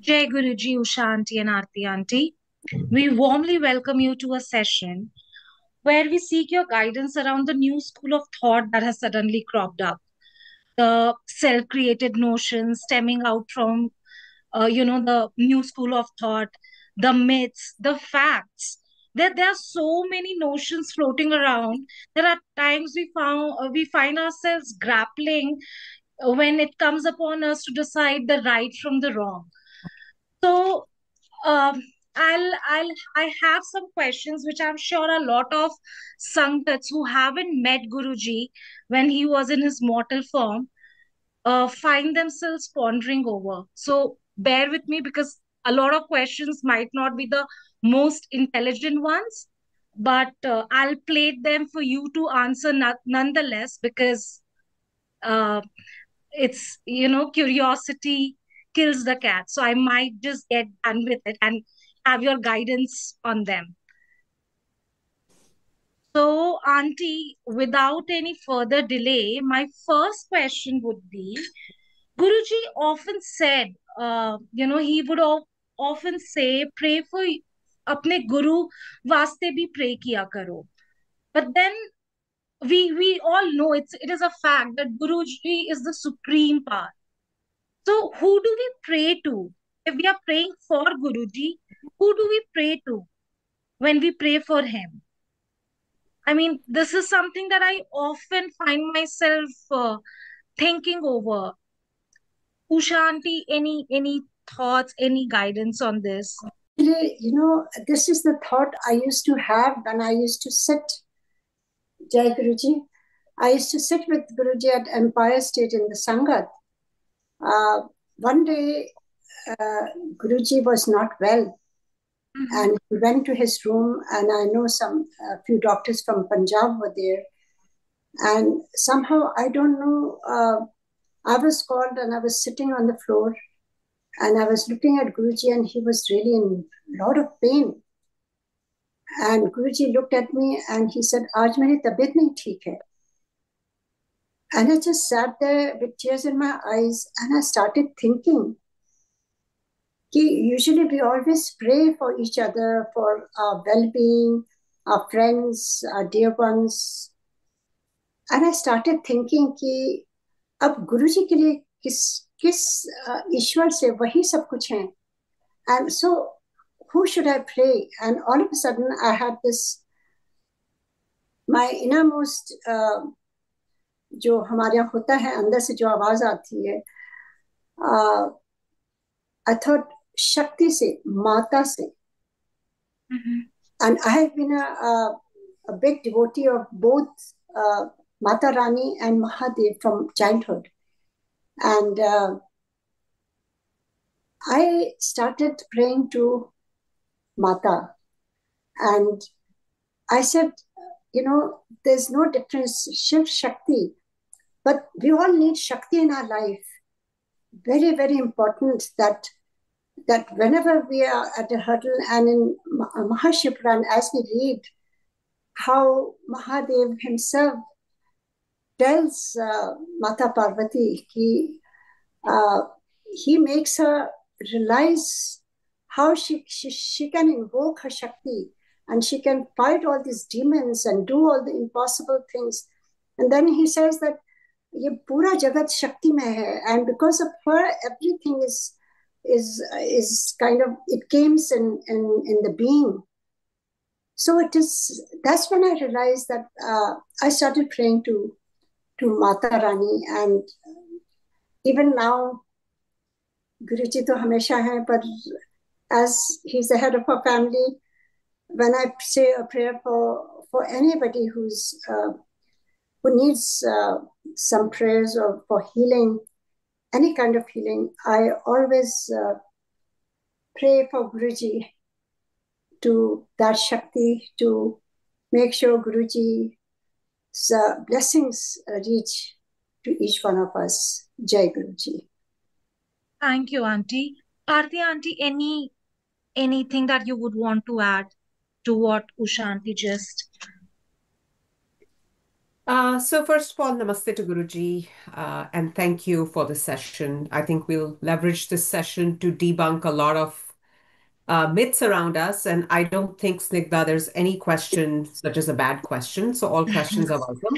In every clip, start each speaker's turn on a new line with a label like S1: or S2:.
S1: Jai Guruji, Usha Aunty and Aarti Aunty. We warmly welcome you to a session where we seek your guidance around the new school of thought that has suddenly cropped up. The self-created notions stemming out from, the new school of thought, the myths, the facts. There are so many notions floating around. There are times we find ourselves grappling when it comes upon us to decide the right from the wrong. So um, I have some questions which I'm sure a lot of Sangats who haven't met Guruji when he was in his mortal form find themselves pondering over. So bear with me because a lot of questions might not be the most intelligent ones, but I'll plate them for you to answer nonetheless because uh, it's curiosity kills the cat, so I might just get done with it and have your guidance on them. So auntie, without any further delay, my first question would be, Guruji often said, he would often say, pray for apne guru vaste bhi pray kiya karo. But then we all know it is a fact that Guruji is the supreme power. So, who do we pray to? If we are praying for Guruji, who do we pray to when we pray for him? I mean, this is something that I often find myself thinking over. Ushanti, any thoughts, any guidance on this?
S2: Actually, this is the thought I used to have when I used to sit, Jai Guruji. I used to sit with Guruji at Empire State in the Sangat. One day, uh, Guruji was not well,
S1: Mm-hmm.
S2: and he went to his room, and I know some few doctors from Punjab were there, and somehow I don't know. I was called, and I was sitting on the floor, and I was looking at Guruji, and he was really in a lot of pain. And Guruji looked at me and he said, "आज मेरी तबीयत नहीं ठीक है." And I just sat there with tears in my eyes and I started thinking that usually we always pray for each other, for our well-being, our friends, our dear ones. And I started thinking कि अब गुरुजी के लिए किस किस ईश्वर से वही सब कुछ है. And so who should I pray? And all of a sudden I had this, my innermost जो हमारे यहाँ होता है अंदर से जो आवाज आती है, आई थॉट शक्ति से, माता से.
S1: Mm-hmm.
S2: And I have been a big devotee of both Mata Rani and Mahadev from childhood. And I started praying to Mata. And I said, there's no difference, Shiv Shakti, but we all need Shakti in our life. Very, very important that whenever we are at a hurdle, and in Mahashipran, as we read how Mahadev himself tells Mata Parvati, uh, he makes her realize how she can invoke her Shakti and she can fight all these demons and do all the impossible things. And then he says that ये पूरा जगत शक्ति में है, and because of her everything is kind of, it comes in the being. So it is, that's when I realized that I started praying to Mata Rani. And even now Guruji to hamesha hai, but as he's the head of our family, when I say a prayer for anybody who needs some prayers or for healing, any kind of healing, I always pray for Guruji, to that Shakti, to make sure Guruji's blessings reach to each one of us. Jai Guruji.
S1: Thank you, auntie. Aarti auntie, anything that you would want to add to what Ushanti just
S3: So first of all, namaste to Guruji, and thank you for the session. I think we'll leverage this session to debunk a lot of myths around us, and I don't think, Snigdha, there's any question such as a bad question. So all questions are welcome.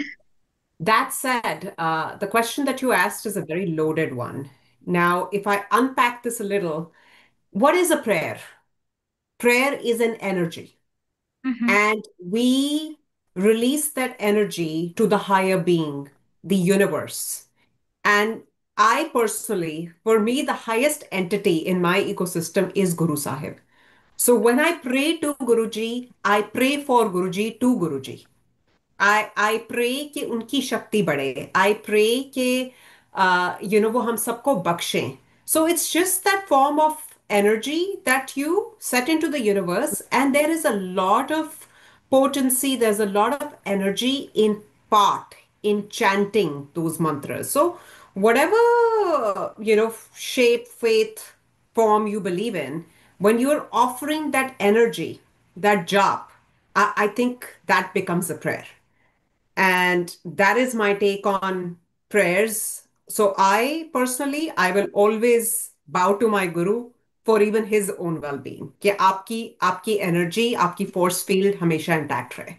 S3: That said, the question that you asked is a very loaded one. Now, if I unpack this a little, what is a prayer? Prayer is an energy,
S1: Mm-hmm.
S3: and we release that energy to the higher being, the universe. And I personally, for me, the highest entity in my ecosystem is Guru Sahib. So when I pray to Guruji, I pray for Guruji to Guruji. I pray कि उनकी शक्ति बढ़े. I pray कि वो हम सबको बख्शें. So it's just that form of energy that you set into the universe, and there is a lot of potency. There's a lot of energy in part in chanting those mantras. So whatever shape, faith, form you believe in, when you're offering that energy, that jap, I think that becomes a prayer. And that is my take on prayers. So I personally, I will always bow to my guru for even his own well-being. कि आपकी आपकी energy, आपकी force field हमेशा intact रहे,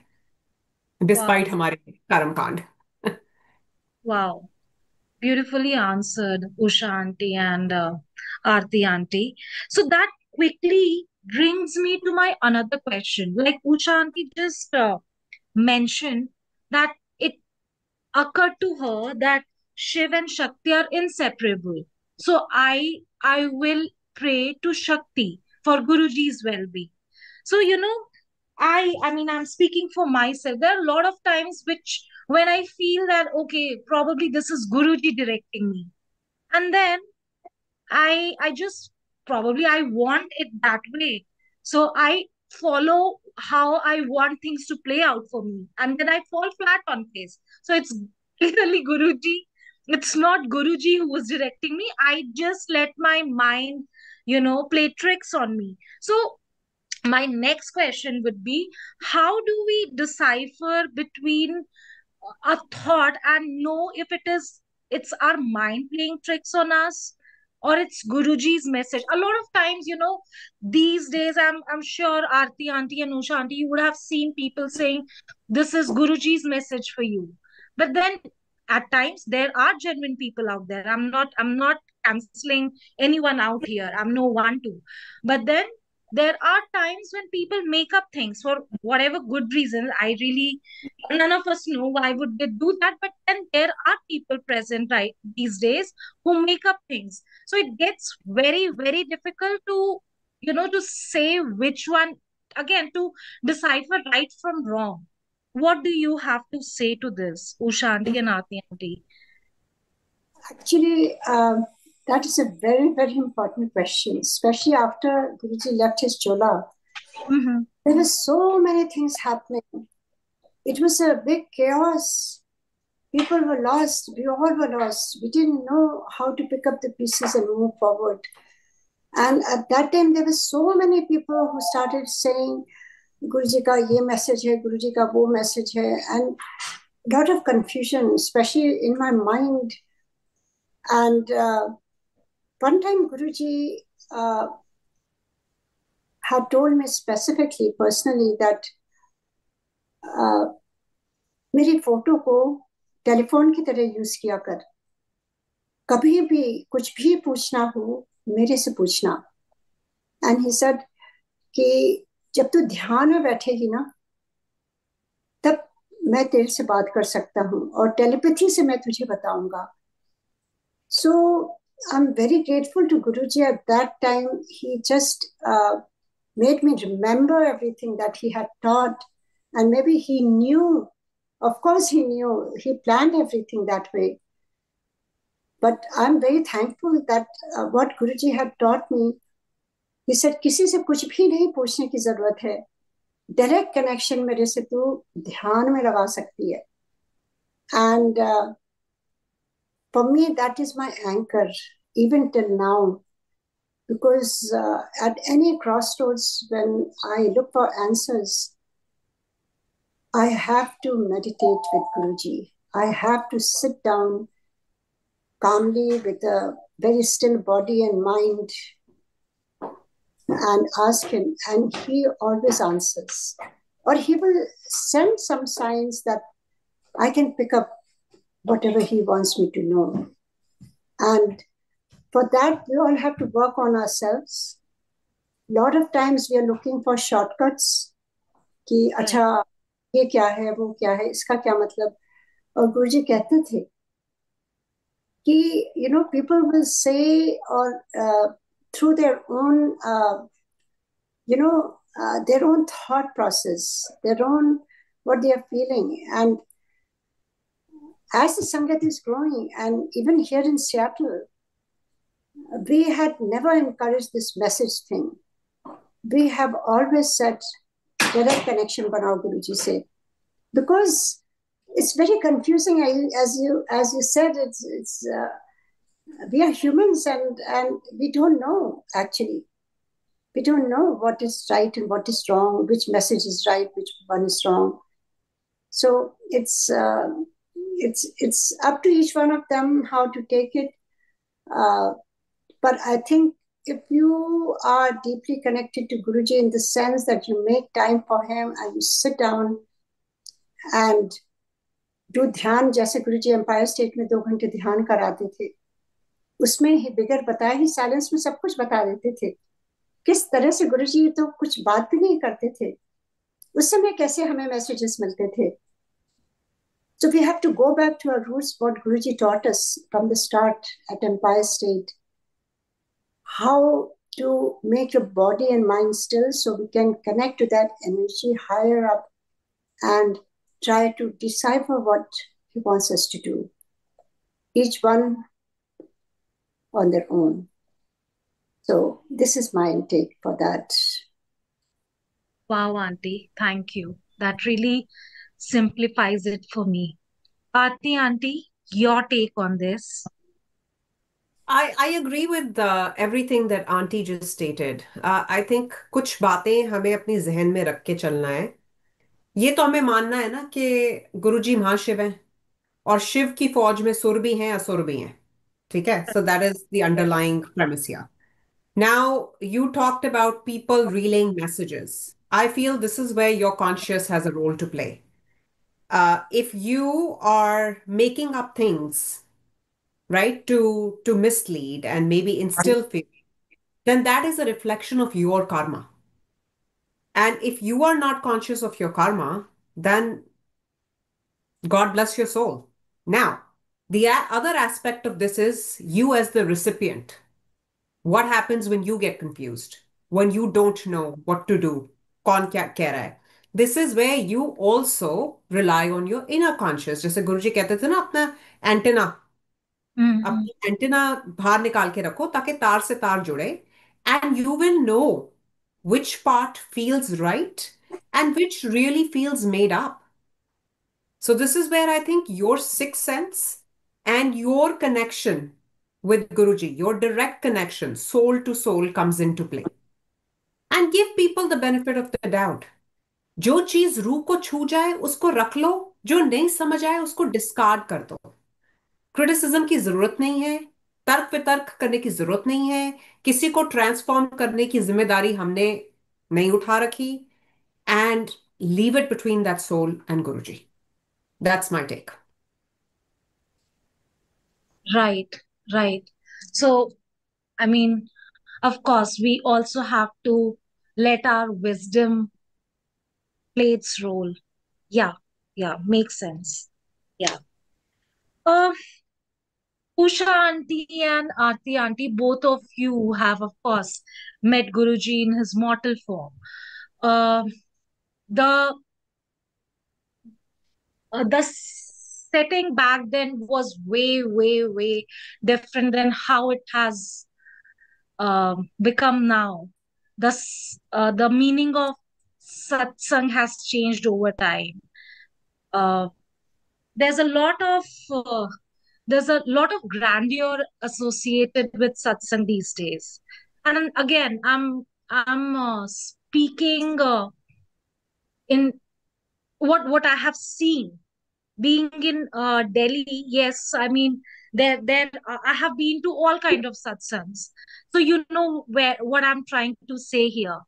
S3: despite
S1: Wow,
S3: हमारे कर्म कांड.
S1: wow. Beautifully answered, Usha auntie and Aarti auntie. So that quickly brings me to my another question. Like Usha auntie just mentioned that it occurred to her that Shiv and Shakti are inseparable. So I will pray to Shakti for Guruji's well-being. So I mean I'm speaking for myself. There are a lot of times which when I feel that okay, probably this is Guruji directing me. And then I just probably I want it that way. So I follow how I want things to play out for me. And then I fall flat on face. So it's clearly Guruji. It's not Guruji who was directing me. I just let my mind, play tricks on me. So my next question would be, how do we decipher between a thought and know if it's our mind playing tricks on us or it's Guruji's message? A lot of times, these days I'm sure Aarti auntie and Usha auntie, you would have seen people saying this is Guruji's message for you. But then at times there are genuine people out there. I'm not canceling anyone out here. I'm no one to. But then there are times when people make up things for whatever good reasons. I really, none of us know why would they do that, but then there are people present right these days who make up things. So it gets very very difficult to to say which one, again, to decipher right from wrong. What do you have to say to this, Usha auntie and Aarti auntie?
S2: Actually, that is a very, very important question, especially after Guruji left his chola.
S1: Mm-hmm.
S2: There were so many things happening. It was a big chaos. People were lost. We all were lost. We didn't know how to pick up the pieces and move forward. And at that time, there were so many people who started saying, Guruji ka ye message hai, Guruji ka wo message hai, and a lot of confusion, especially in my mind. And one time, Guruji had told me specifically, personally, that मेरी photo को telephone की तरह use किया कर. कभी भी कुछ भी पूछना हो मेरे से पूछना. एंड ही सेड कि जब तू ध्यान में बैठेगी ना तब मैं तेरे से बात कर सकता हूँ और टेलीपैथी से मैं तुझे बताऊंगा. सो I'm very grateful to Guruji. At that time, he just made me remember everything that he had taught. And maybe he knew, of course he knew, he planned everything that way. But I'm very thankful that what Guruji had taught me, he said, किसी से कुछ भी नहीं पूछने की जरूरत है. Direct connection मेरे से तू ध्यान में लगा सकती है. And for me, that is my anchor, even till now. Because at any crossroads, when I look for answers, I have to meditate with Guruji. I have to sit down calmly with a very still body and mind and ask him, and he always answers. Or he will send some signs that I can pick up whatever he wants me to know. And for that, we all have to work on ourselves. A lot of times we are looking for shortcuts कि अच्छा ये क्या है वो क्या है इसका क्या मतलब. और गुरुजी कहते थे कि people will say or through their own their own thought process, their own what they are feeling. And as the Sangat is growing, and even here in Seattle, we had never encouraged this message thing. We have always said direct connection banao, Guruji said, because it's very confusing. As you said, it's we are humans, and we don't know actually. We don't know what is right and what is wrong, which message is right, which one is wrong. So it's up to each one of them how to take it. But I think if you are deeply connected to Guruji in the sense that you make time for him and you sit down and do ध्यान, जैसे गुरुजी empire state में 2 घंटे ध्यान कराते थे, उसमें ही बिगर बताए ही silence में सब कुछ बता देते थे. किस तरह से गुरुजी तो कुछ बात भी नहीं करते थे, उस समय कैसे हमें मैसेजेस मिलते थे. So we have to go back to our roots, what Guruji taught us from the start at Empire State. How to make your body and mind still so we can connect to that energy higher up and try to decipher what he wants us to do. Each one on their own. So this is my intake for that.
S1: Wow, Auntie, thank you. That really simplifies it for me. Auntie, your take on this?
S3: I agree with everything that Auntie just stated. I think कुछ बातें हमें अपनी जहन में रख के चलना है. ये तो हमें मानना है ना कि गुरुजी महाशिव हैं और शिव की फौज में सुर भी हैं असुर भी हैं. ठीक है? So that is the underlying premise here. Now, you talked about people relaying messages. I feel this is where your conscious has a role to play. If you are making up things, right, to mislead and maybe instill fear, then that is a reflection of your karma. And if you are not conscious of your karma, then God bless your soul. Now, the other aspect of this is you as the recipient. What happens when you get confused? When you don't know what to do? कौन क्या कह रहा है? This is where you also rely on your inner conscious. जैसे गुरुजी कहते थे ना, अपना एंटेना, अपनी एंटेना बाहर निकाल के रखो ताकि तार से तार जुड़े. And you will know which part feels right and which really feels made up. So this is where I think your sixth sense and your connection with Guruji, your direct connection, soul to soul, comes into play. And give people the benefit of the doubt. जो चीज रूह को छू जाए उसको रख लो, जो नहीं समझ आए उसको डिस्कार्ड कर दो. क्रिटिसिज्म की जरूरत नहीं है, तर्क वितर्क करने की जरूरत नहीं है, किसी को ट्रांसफॉर्म करने की जिम्मेदारी हमने नहीं उठा रखी. And leave it between that soul and Guruji. That's my take.
S1: Right, right. So, I mean, of course, we also have to let our wisdom play its role. Yeah, yeah, makes sense. Yeah. Uh, Usha Auntie and Aarti Auntie, both of you have, of course, met Guruji in his mortal form. Uh, the the setting back then was way, way, way different than how it has become now. The meaning of satsang has changed over time. Uh, there's a lot of there's a lot of grandeur associated with satsang these days. And again, I'm speaking in what I have seen being in Delhi. Yes, I mean there I have been to all kind of satsangs, so you know where what I'm trying to say here.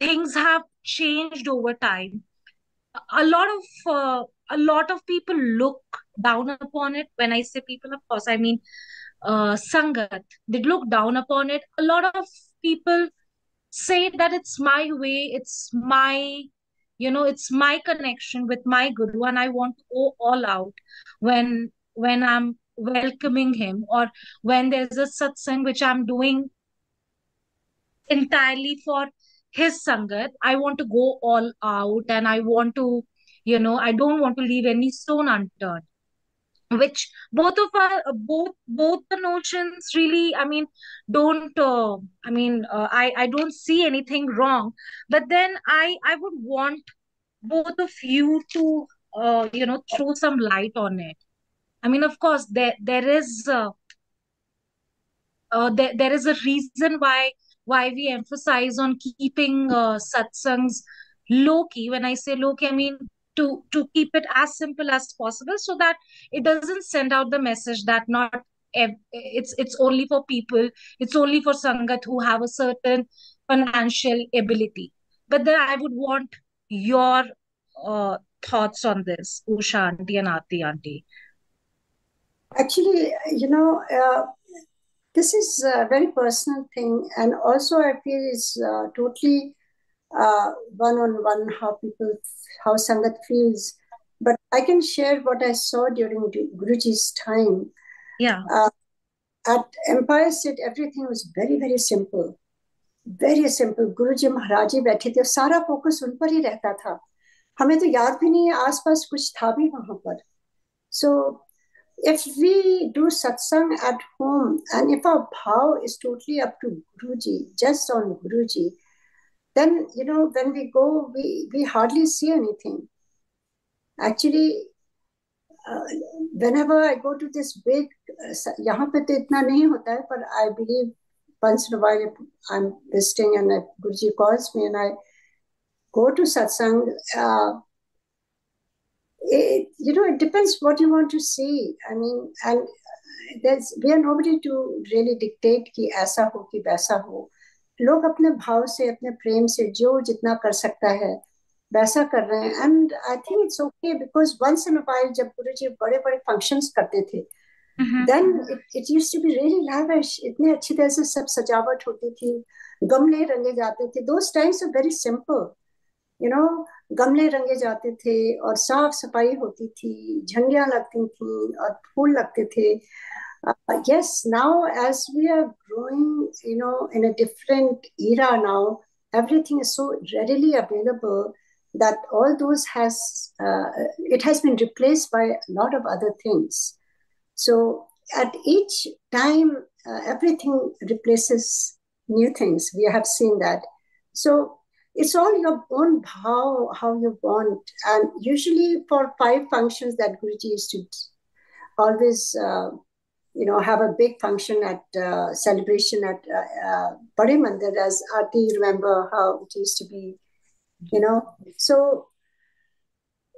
S1: Things have changed over time. A lot of a lot of people look down upon it. When I say people, of course I mean sangat. They look down upon it. A lot of people say that it's my way, it's my, you know, it's my connection with my guru, and I want to go all out when I'm welcoming him, or when there's a satsang which I'm doing entirely for his sangat. I want to go all out, and I want to, you know, I don't want to leave any stone unturned. Which both of our both the notions really, I mean, don't I don't see anything wrong. But then I would want both of you to you know, throw some light on it. I mean, of course there is there is a reason why we emphasize on keeping satsangs low key. When I say low key, I mean to keep it as simple as possible, so that it doesn't send out the message that not it's only for people, it's only for sangat who have a certain financial ability. But then I would want your thoughts on this, Usha auntie and Aarti auntie.
S2: Actually, this is a very personal thing, and also I feel it's totally one-on-one how Sangat feels. But I can share what I saw during Guruji's time.
S1: Yeah.
S2: At Empire State, everything was very, very simple. Very simple. गुरुजी महाराज ही बैठे थे, सारा focus उन पर ही रहता था. हमें तो याद भी नहीं है आसपास कुछ था भी वहां पर. So if we do satsang at home, and if our bhav is totally up to Guruji, just on Guruji, then, you know, when we go, we hardly see anything. Actually, whenever I go to this big, यहाँ पे तो इतना नहीं होता है, but I believe once in a while I'm visiting and Guruji calls me and I go to satsang. It depends what you want to see. I mean, and we are nobody to really dictate कि ऐसा हो कि वैसा हो. लोग अपने भाव से, अपने प्रेम से जो जितना कर सकता है वैसा कर रहे हैं. And I think it's okay, because once in a while जब गुरुजी बड़े बड़े फंक्शंस करते थे, then it used to be really lavish. इतने अच्छी तरह से सब सजावट होती थी, गमले रंगे जाते थे. Those times are very simple, you know. गमले रंगे जाते थे और साफ सफाई होती थी, झंडियां लगती थी और फूल लगते थे. Yes, now as we are growing, in a different era now, everything is so readily available that all those it has been replaced by a lot of other things. So at each time, everything replaces new things. We have seen that. So it's all your own how you want. And usually for 5 functions that Guruji used to always have a big function at celebration at Bade Mandir, as Aarti, remember how it used to be, So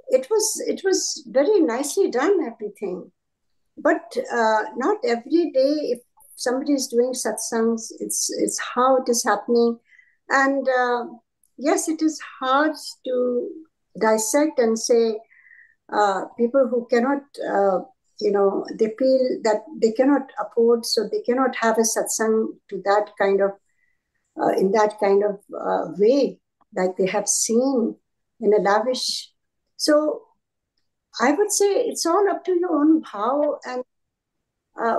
S2: it was very nicely done, everything. But not every day, if somebody is doing satsangs, it's how it is happening. And yes, it is hard to dissect and say people who cannot they feel that they cannot afford, so they cannot have a satsang to that kind of in that kind of way, like they have seen in a lavish. So I would say it's all up to your own bhav, and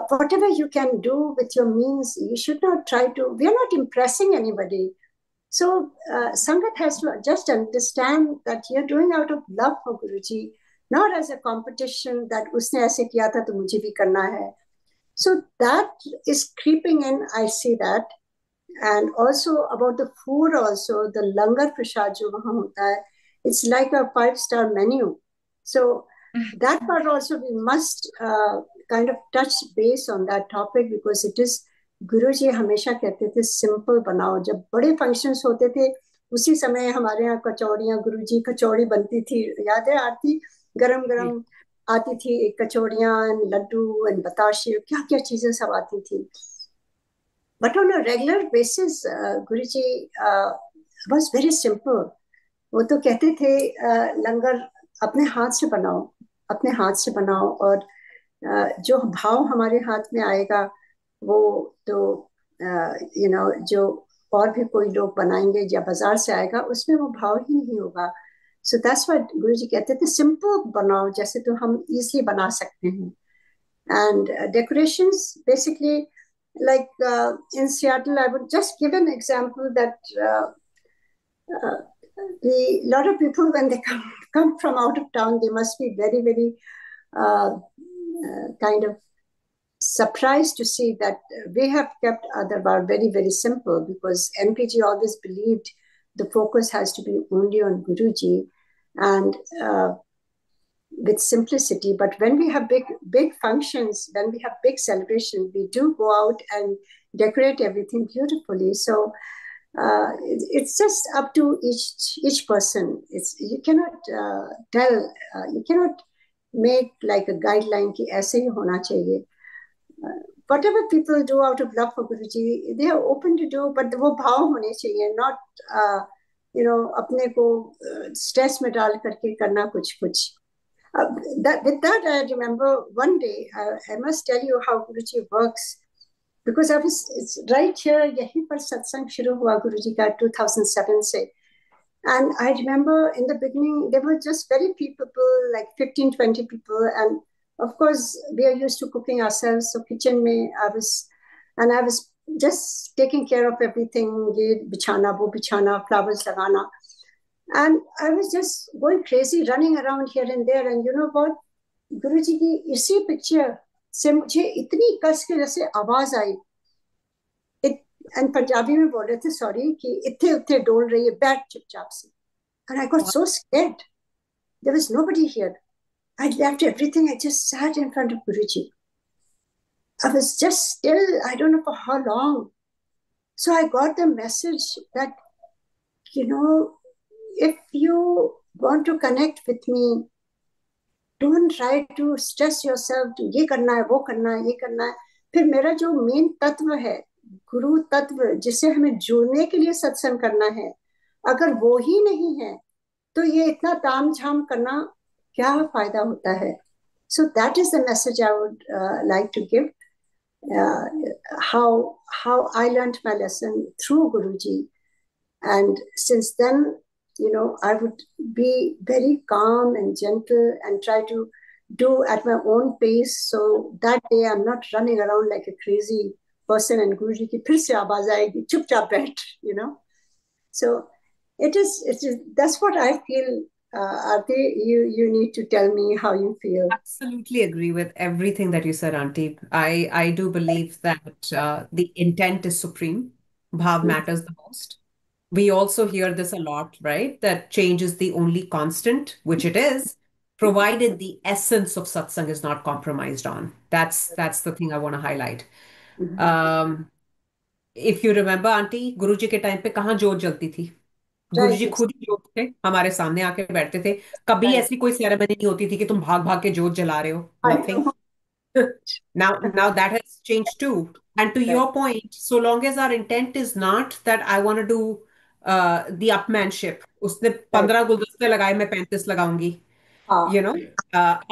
S2: whatever you can do with your means. You should not try to, we are not impressing anybody. So Sangat has to just understand that you're doing out of love for Guruji, not as a competition that usne aise kiya tha to mujhe bhi karna hai. So that is creeping in, I see that. And also about the food also, the langar prasad jo wahan hota hai, it's like a 5-star menu. So that part also we must kind of touch base on that topic, because it is, Guruji हमेशा कहते थे simple बनाओ. जब बड़े functions होते थे उसी समय हमारे यहाँ कचौड़ियाँ, गुरुजी कचौड़ी बनती थी, याद है आरती? गरम
S3: जी।
S2: गरम आती थी कचौड़ियाँ, लड्डू एंड बताशे, क्या क्या चीजें सब आती थी. But on a regular basis Guruji was very simple. वो तो कहते थे लंगर अपने हाथ से बनाओ, अपने हाथ से बनाओ, और जो भाव हमारे हाथ में आएगा वो तो जो और भी कोई लोग बनाएंगे या बाजार से आएगा उसमें वो भाव ही नहीं होगा. सो दैट्स व्हाट गुरु जी कहते थे, सिंपल बनाओ जैसे तो हम इजली बना सकते हैं. And decorations basically, like in Seattle, I would just give an example that uh, the lot of people when they come from out of town, they must be very very kind of surprised to see that we have kept other bar very very simple, because MPG always believed the focus has to be only on Guruji and with simplicity. But when we have big functions, when we have big celebration, we do go out and decorate everything beautifully. So it's just up to each person. It's you cannot tell, you cannot make like a guideline कि ऐसे ही होना चाहिए. Whatever people do out of love for Guruji, they are open to do, but वो भाव होने चाहिए, not अपने को stress में डाल करके करना कुछ कुछ. With that, I remember one day, I must tell you how Guruji works, because it's right here, yahi par satsang shuru hua Guruji ka 2007 se. And I remember in the beginning, there were just very few people, like 15, 20 people. And of course, we are used to cooking ourselves. So kitchen mein, I was just taking care of everything, ye bichana, wo bichana, flowers lagana. And I was just going crazy, running around here and there. And you know what? गुरुजी की इसी picture से मुझे इतनी कस के जैसे आवाज आई, and Punjabi में बोल रहे थे, सॉरी, कि इतने उतने डोल रही है, बैठ चुपचाप से. And I got so scared. There was nobody here. I left everything. I just sat in front of Guruji. I was just still, I don't know for how long. So I got the message that, if you want to connect with me, don't try to stress yourself, ये करना है, वो करना है, ये करना है. फिर मेरा जो मेन तत्व है, गुरु तत्व, जिसे हमें जुड़ने के लिए सत्संग करना है, अगर वो ही नहीं है तो ये इतना ताम झाम करना क्या फायदा होता है. So that is the message I would like to give. How I learned my lesson through Guruji, and since then, I would be very calm and gentle and try to do at my own pace, so that day I'm not running around like a crazy person and Guruji ki phir se awaaz aayegi chup chap baith, so it is that's what I feel. Aarti, you need to tell me how you feel.
S3: Absolutely agree with everything that you said, Auntie. I do believe that the intent is supreme. Bhav matters the most. We also hear this a lot, right? That change is the only constant, which it is, provided the essence of satsang is not compromised on. That's the thing I want to highlight.
S2: Mhm.
S3: Um, if you remember, Auntie, गुरुजी के time पे कहाँ जोत जलती थी?
S2: Right,
S3: गुरुजी खुद ही जोत थे, हमारे सामने आके बैठते थे. कभी
S2: right.
S3: ऐसी कोई सेरेमनी नहीं होती थी कि तुम भाग भाग के जोत जला रहे हो.
S2: I
S3: Nothing.
S2: know.
S3: Now that has changed too. And to
S2: Right.
S3: your point, so long as our intent is not that I want to do the upmanship, उसने
S2: Right.
S3: 15 गुलदस्ते लगाए मैं 35 लगाऊंगी.
S2: हाँ.
S3: You know,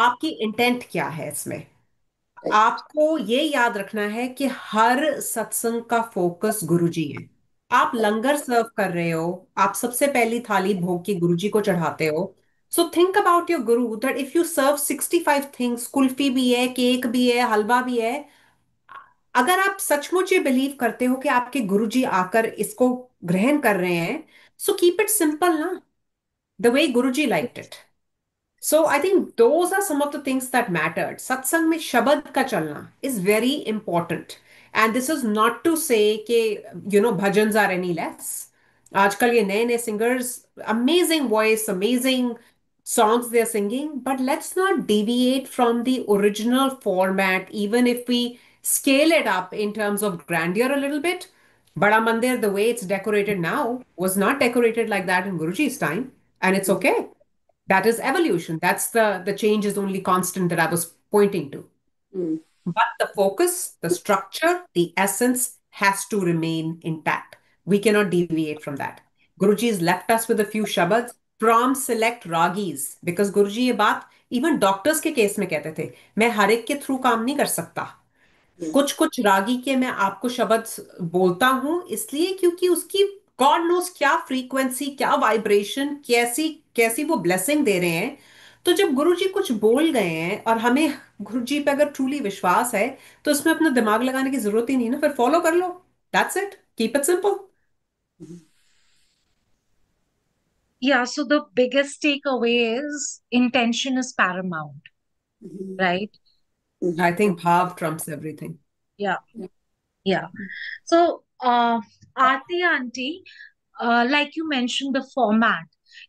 S3: आपकी इंटेंट क्या है इसमें?
S2: Right.
S3: आपको ये याद रखना है कि हर सत्संग का फोकस गुरुजी है. आप लंगर सर्व कर रहे हो, आप सबसे पहली थाली भोग की गुरुजी को चढ़ाते हो. So think about your guru that if you serve 65 things, kulfi भी है, केक भी है, हलवा भी है, अगर आप सचमुच ये बिलीव करते हो कि आपके गुरुजी आकर इसको ग्रहण कर रहे हैं, सो कीप इट सिंपल ना, the way Guruji liked it. So I think those are some of the things that mattered. Satsang में शब्द का चलना is very important. And this is not to say कि bhajans are any less. आजकल ये नए नए singers, amazing voice, amazing songs they're singing, but let's not deviate from the original format, even if we scale it up in terms of grandeur a little bit. Bada Mandir, the way it's decorated now, was not decorated like that in Guruji's time, and it's okay. That is evolution. That's the change is only constant that I was pointing to.
S2: Mm.
S3: But the focus, the structure, the essence has to remain intact. We cannot deviate from that. Guruji has left us with a few shabads from select ragis because Guruji ये बात even doctors के case में कहते थे मैं हर एक के through काम नहीं कर सकता कुछ कुछ रागी के मैं आपको शब्द बोलता हूं इसलिए क्योंकि उसकी गॉड नोस क्या फ्रीक्वेंसी क्या वाइब्रेशन कैसी कैसी वो ब्लेसिंग दे रहे हैं तो जब गुरुजी कुछ बोल गए हैं और हमें गुरुजी पे अगर ट्रूली विश्वास है तो उसमें अपना दिमाग लगाने की जरूरत ही नहीं ना फिर फॉलो कर लो that's it keep it simple
S1: Yeah, so the biggest takeaway is intention is paramount, right?
S3: I think bhav trumps everything
S1: Yeah, yeah. So, Aarti Auntie, like you mentioned the format,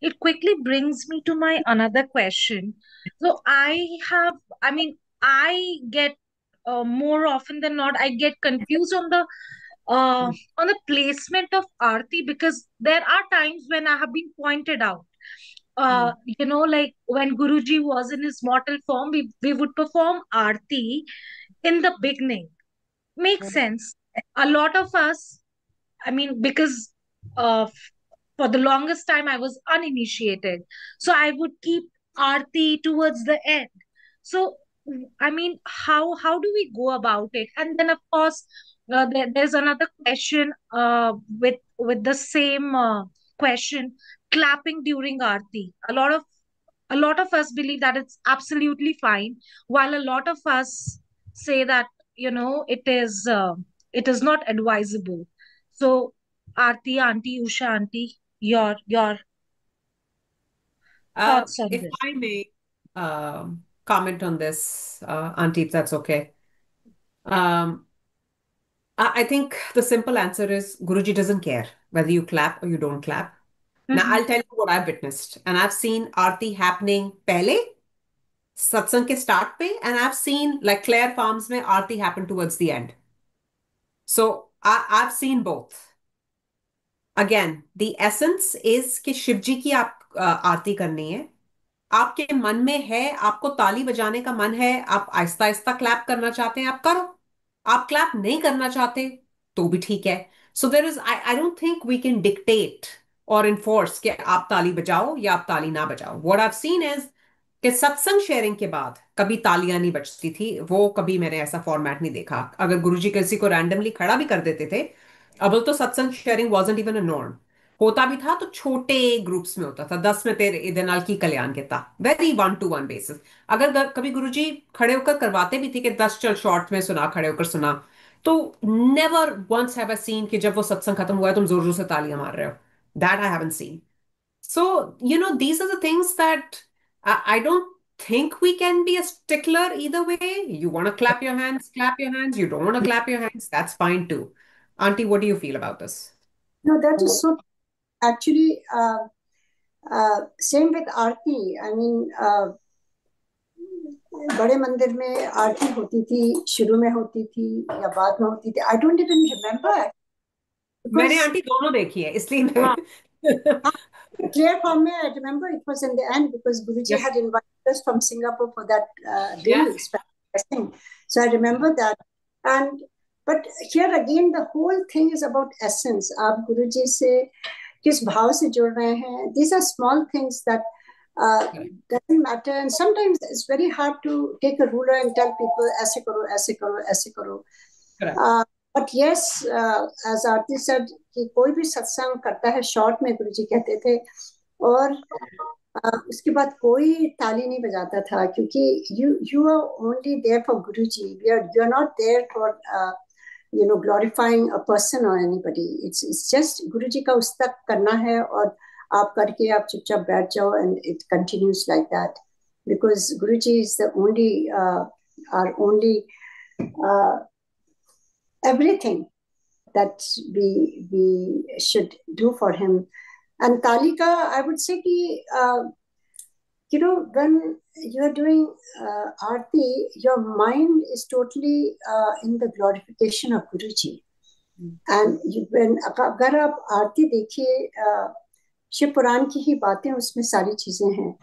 S1: it quickly brings me to my another question. So, I mean, I get more often than not, I get confused on the placement of Aarti because there are times when I have been pointed out. Like when Guruji was in his mortal form, we would perform Aarti in the beginning. Makes sense. A lot of us, I mean, because uh, for the longest time I was uninitiated, so I would keep Aarti towards the end. So, I mean, how do we go about it? And then, of course, there's another question with the same question: clapping during Aarti. A lot of us believe that it's absolutely fine, while a lot of us say that it is not advisable. So, Aarti Auntie, Usha Auntie, your thoughts on
S3: if
S1: this?
S3: I may comment on this auntie if that's okay um, I think the simple answer is Guruji doesn't care whether you clap or you don't clap. Now,
S1: Mhm.
S3: I'll tell you what I've witnessed. And I've seen Aarti happening pehle, satsang ke start pe, and I've seen like Claire Farms mein Aarti happen towards the end. So I've seen both. Again, the essence is कि शिव जी की आप आरती करनी है आपके मन में है आपको ताली बजाने का मन है आप आहिस्ता आहिस्ता क्लैप करना चाहते हैं आप करो आप क्लैप नहीं करना चाहते तो भी ठीक है so there is I don't think we can dictate और इन्फोर्स कि आप ताली बजाओ या आप ताली ना बजाओ what I have seen is कि सत्संग शेयरिंग के बाद कभी तालियां नहीं बजती थी वो कभी मैंने ऐसा फॉर्मेट नहीं देखा अगर गुरुजी किसी को रैंडमली खड़ा भी कर देते थे अब तो सत्संग sharing wasn't even a norm होता भी था तो छोटे ग्रुप्स में होता था 10 में तेरे इधर नाल की कल्याण के था very one two one basis अगर कभी गुरुजी खड़े होकर करवाते भी थे कि 10 चल शॉर्ट में सुना खड़े होकर सुना तो never once have I seen कि जब वो सत्संग खत्म हुआ है तुम जोर जोर से तालियां मार रहे हो that I haven't seen so these are the things that I don't think we can be a stickler either way you want to clap your hands you don't want to clap your hands that's fine too auntie what do you feel about this
S2: No, that is so actually same with Aarti. I mean, बड़े मंदिर में आरती होती थी शुरू में होती थी या बाद में होती थी आई डोंट इवन रिमेम्बर
S3: मैंने
S2: बिकॉज
S3: आंटी दोनों देखी है इसलिए मैं
S2: clear for me, I remember it was in the end because Guruji
S3: yes
S2: had invited us from Singapore for that day,
S3: yes
S2: special thing. So I remember that. And but here again, the whole thing is about essence. आप Guruji से किस भाव से जुड़ रहे हैं? These are small things that doesn't matter. And sometimes it's very hard to take a ruler and tell people ऐसे करो, ऐसे करो, ऐसे करो. But yes, as Aarti said, कि कोई भी सत्संग करता है शॉर्ट में गुरुजी कहते थे और उसके बाद कोई ताली नहीं बजाता था क्योंकि you are only there for Guruji you are not there for glorifying a person or anybody it's just गुरुजी का उस तक करना है और आप करके आप चुपचाप बैठ जाओ and it continues like that because Guruji is the only our only uh, everything that we should do for him. And Talika, I would say ki, when you're doing Aarti, your mind is totally in the glorification of Guruji. And अगर आप आरती देखिए, शिव पुराण की ही बातें उसमें सारी चीजें हैं।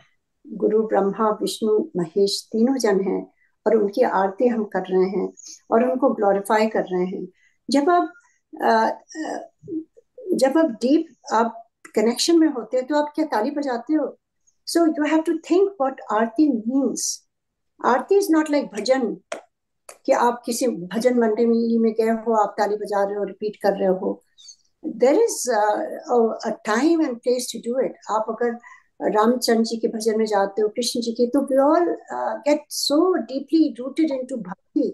S2: गुरु ब्रह्मा विष्णु महेश तीनों जन हैं और उनकी आरती हम कर रहे हैं और उनको ग्लोरीफाई कर रहे हैं। जब आप अ, अ, जब आप डीप आप कनेक्शन में होते हैं तो आप क्या ताली बजाते हो? So you have to think what aarti means. Aarti is not like bhajan कि आप किसी भजन मंडली में गए हो, आप ताली बजा रहे हो, रिपीट कर रहे हो। There is a time and place to do it. आप अगर रामचंद्र जी के भजन में जाते हो, कृष्ण जी के, तो we all get so deeply rooted into bhakti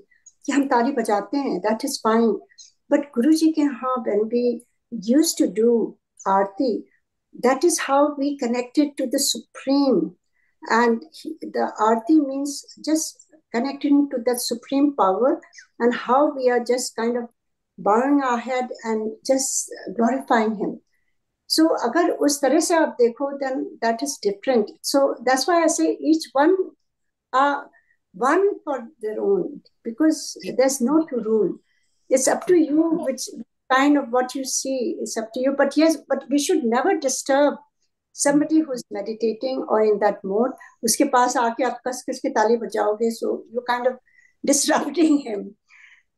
S2: कि हम ताली बजाते हैं, दैट इज फाइन। बट गुरु जी के यहाँ when we used to do aarti, that is how we connected to the supreme. And the arti means just connecting to that supreme power, and how we are just kind of bowing our head and just glorifying him. So agar us tarah se aap dekho, then that is different. So that's why I say each one are one for their own, because there's no to rule. It's up to you which kind of what you see is up to you. But yes, but we should never disturb somebody who's meditating or in that mode. Uske paas aake aap kas kas ke taali bajaoge, so you're kind of disrupting him.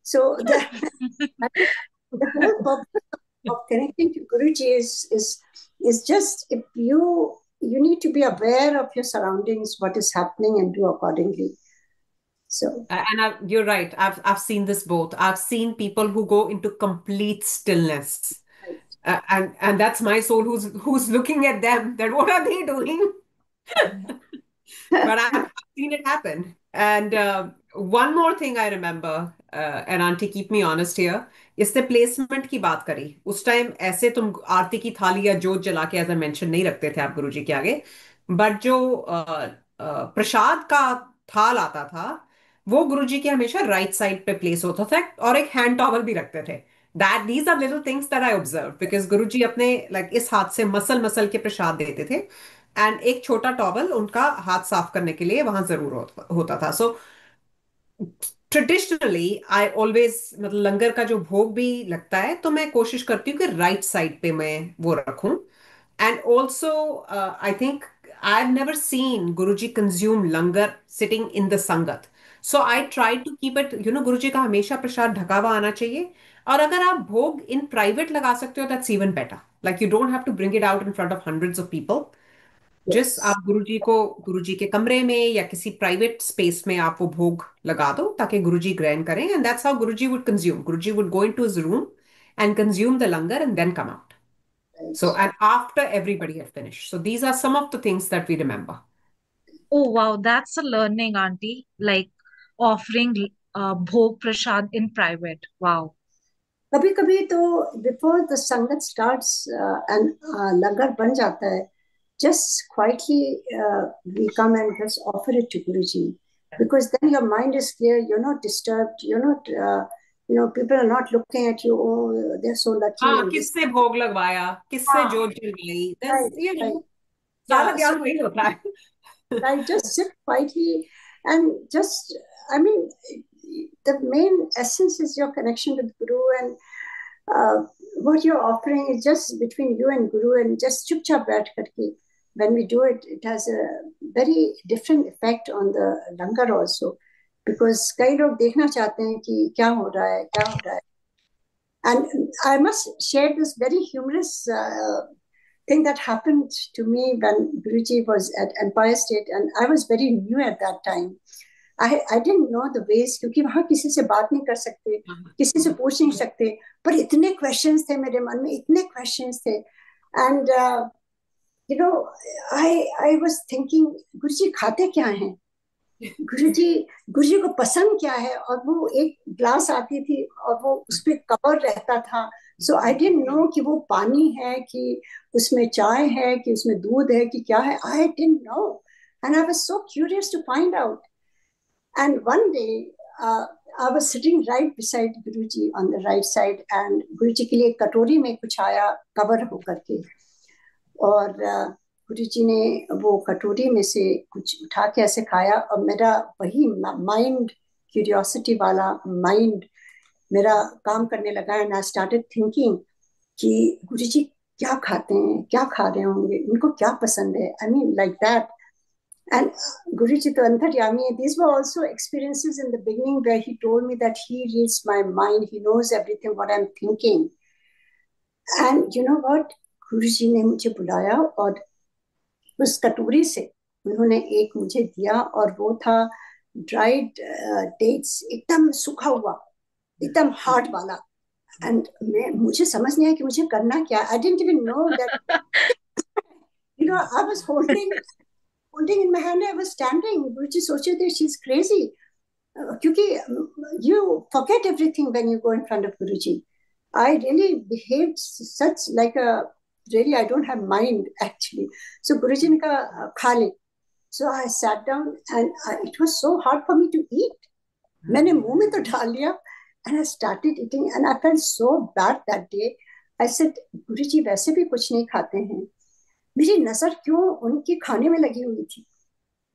S2: So the whole purpose of connecting to Guruji is just, if you need to be aware of your surroundings, what is happening, and do accordingly. So
S3: You're right. I've seen this both. I've seen people who go into complete stillness,
S2: right.
S3: and that's my soul who's looking at them. That what are they doing? But I've seen it happen. And one more thing I remember, and auntie, keep me honest here, इसने placement की बात करी। उस time ऐसे तुम आरती की थाली या जोत जला के एज अ मेंशन नहीं रखते थे आप गुरुजी के आगे, बट जो प्रसाद का थाल आता था वो गुरुजी के हमेशा राइट साइड पे प्लेस होता था, और एक हैंड टॉवल भी रखते थे। That these are little things that I observe, because Guruji अपने लाइक इस हाथ से मसल मसल के प्रसाद देते थे, एंड एक छोटा टॉवल उनका हाथ साफ करने के लिए वहां जरूर होता था। सो ट्रेडिशनली आई ऑलवेज, मतलब लंगर का जो भोग भी लगता है तो मैं कोशिश करती हूँ कि राइट साइड पे मैं वो रखूं। And also I think I have never seen Guruji consume langar sitting in the sangat. So I try to keep it, Guruji का हमेशा प्रसाद ढका हुआ आना चाहिए। और अगर आप भोग इन प्राइवेट लगा सकते हो, that's even better. Like you don't have to bring it out in front of hundreds of people. जिस
S2: Yes.
S3: आप गुरुजी को गुरुजी के कमरे में या किसी प्राइवेट स्पेस में आप वो भोग लगा दो ताकि गुरुजी ग्रहण करें, and that's how Guruji would consume. Guruji would go into his room and consume the langar and then come out.
S2: Right.
S3: So, and after everybody had finished. So, these are some of the things that we remember.
S1: Oh, wow, that's a learning, auntie. Like offering bhog prasad in private. Wow.
S2: कभी कभी तो before the संगत starts and लंगर बन जाता है, just quietly we come and just offer it to Guruji, because then your mind is clear, you're not disturbed, you're not people are not looking at you, oh they're so lucky
S3: हाँ,
S2: and this.
S3: किससे भोग लगवाया, किससे
S2: Ah,
S3: जोत जल गई,
S2: right,
S3: there's,
S2: right.
S3: सारा
S2: Yeah, so
S3: ज्ञान वही होता है।
S2: I just sit quietly and just, I mean, the main essence is your connection with Guru, and what you're offering is just between you and Guru, and just chup chap baith karke. When we do it, it has a very different effect on the langar also, because कई लोग देखना चाहते हैं कि क्या हो रहा है, क्या हो रहा है. And I must share this very humorous thing that happened to me when Guruji was at Empire State, and I was very new at that time. I didn't know the ways, क्योंकि वहाँ किसी से बात नहीं कर सकते, किसी से पूछ नहीं सकते, पर इतने questions थे मेरे मन में, इतने questions थे. And I was thinking, गुरुजी खाते क्या हैं, गुरुजी को पसंद क्या है. और वो एक ग्लास आती थी और वो उस पर कवर रहता था. सो आई डिडंट नो कि वो पानी है कि उसमें चाय है कि उसमें दूध है कि क्या है. I didn't know, and I was so curious to find out. And one day I was sitting right beside Guruji on the right side, and Guruji के लिए कटोरी में कुछ आया कवर होकर के, और गुरु जी ने वो कटोरी में से कुछ उठा के ऐसे खाया, और मेरा वही माइंड, क्यूरियोसिटी वाला माइंड मेरा काम करने लगा एंड आई स्टार्टेड थिंकिंग कि गुरुजी क्या खाते हैं, क्या खा रहे होंगे, इनको क्या पसंद है, I mean like that. And Guruji to Antaryami, these were also experiences in the beginning where he told me that he reads my mind, he knows everything what I'm thinking. And you know what? Guruji ने मुझे बुलाया और उस कटोरी से उन्होंने एक मुझे दिया और वो था ड्राइड डेट्स, एकदम सूखा हुआ, एकदम हार्ड वाला. एंड मुझे समझ नहीं आया कि मुझे करना क्या. I didn't even know that, you know, I was holding in my hand. I was standing. Guruji सोचे थे she's crazy. क्योंकि you forget everything when you go in front of Guruji. I really behaved such like a, really I don't have mind actually. So Guruji ने कहा खा ले. So I sat down and it was so hard for me to eat. मैंने मुंह में तो डाल लिया and I started eating and I felt so bad that day. I said Guruji वैसे भी कुछ नहीं खाते हैं, मेरी नजर क्यों उनके खाने में लगी हुई थी.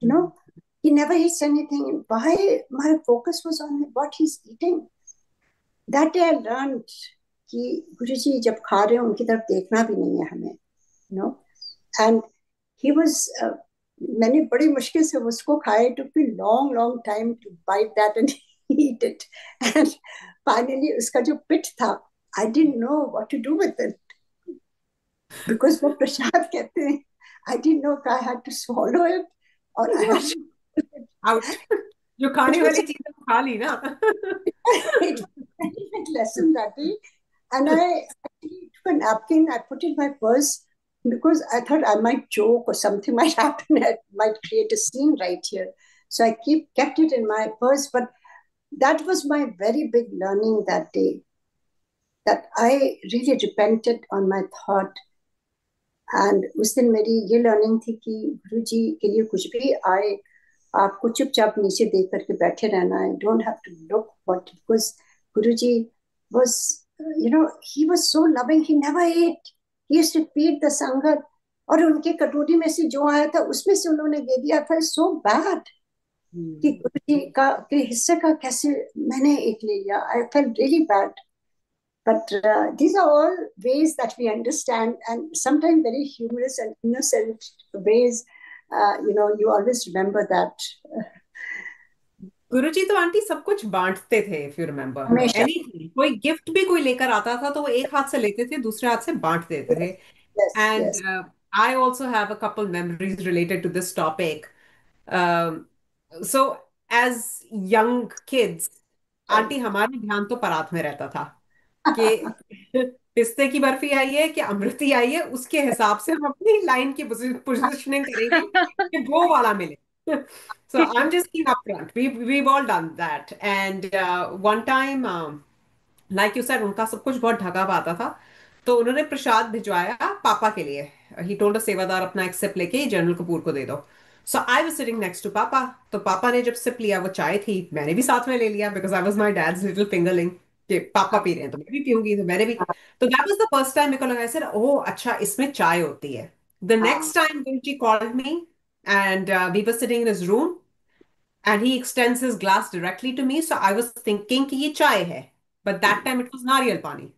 S2: You know, he never eats anything. Why my focus was on what he's eating. That day I learned कि गुरुजी जब खा रहे हैं उनकी तरफ देखना भी नहीं है हमें. You know, and he was मैंने बड़ी मुश्किल से उसको खाया. It took me long time to bite that and eat it. And finally उसका जो पिट था, I didn't know what to do with it because वो प्रसाद कहते हैं. I didn't know if I had to swallow it or I had to
S3: out. जो खाने वाली चीजें खा ली ना.
S2: it was a lesson that day. And I actually took a napkin, I put it in my purse because I thought I might joke or something might happen. I might create a scene right here. So I kept it in my purse. But that was my very big learning that day, that I really repented on my thought. And उस दिन मेरी ये learning थी कि गुरुजी के लिए कुछ भी आए, आपको चुपचाप नीचे देख करके बैठे रहना है. Don't have to look what, because Guruji was, you know, he was so loving. He never ate. He used to feed the sangat. और उनके कटोरी में से जो आया था उसमें से उन्होंने दे दिया. I felt so bad कि गुरुजी का के हिस्से का कैसे मैंने एक ले लिया. I felt really bad. But these are all ways that we understand, and sometimes very humorous and innocent ways. You know, you always remember that.
S3: गुरुजी तो आंटी सब कुछ बांटते थे. इफ यू रिमेम्बर
S2: हमेशा.
S3: एनीथिंग, कोई गिफ्ट भी कोई लेकर आता था तो वो एक हाथ से लेते थे, दूसरे हाथ से बांट देते थे.
S2: Yes,
S3: and
S2: yes.
S3: I also have a couple memories related to this topic. So as young kids, aunty हमारा ध्यान तो परात में रहता था कि पिस्ते की बर्फी आई है कि अमृति आई है, उसके हिसाब से हम अपनी लाइन की पोजिशनिंग करेंगे कि वो वाला मिले. So I'm just being upfront. We've all done that. And one time, like you said, उनका सब कुछ बहुत ढका पाता था. तो उन्होंने प्रसाद भिजवाया पापा के लिए. He told a सेवादार अपना एक सिप लेके जनरल कपूर को दे दो. So I was sitting next to पापा. तो पापा ने जब सिप लिया, वो चाय थी, मैंने भी साथ में ले लिया because I was my dad's little fingerling. कि पापा पी रहे हैं तो मैं भी पीऊंगी, तो मैंने भी. तो that was the first time मेरे को लगा ऐसे, ओह अच्छा इसमें चाय होती है. The next time Guruji called me and we were sitting in his room and he extends his glass directly to me. So I was thinking कि ये चाय है, but that time it was नारियल पानी.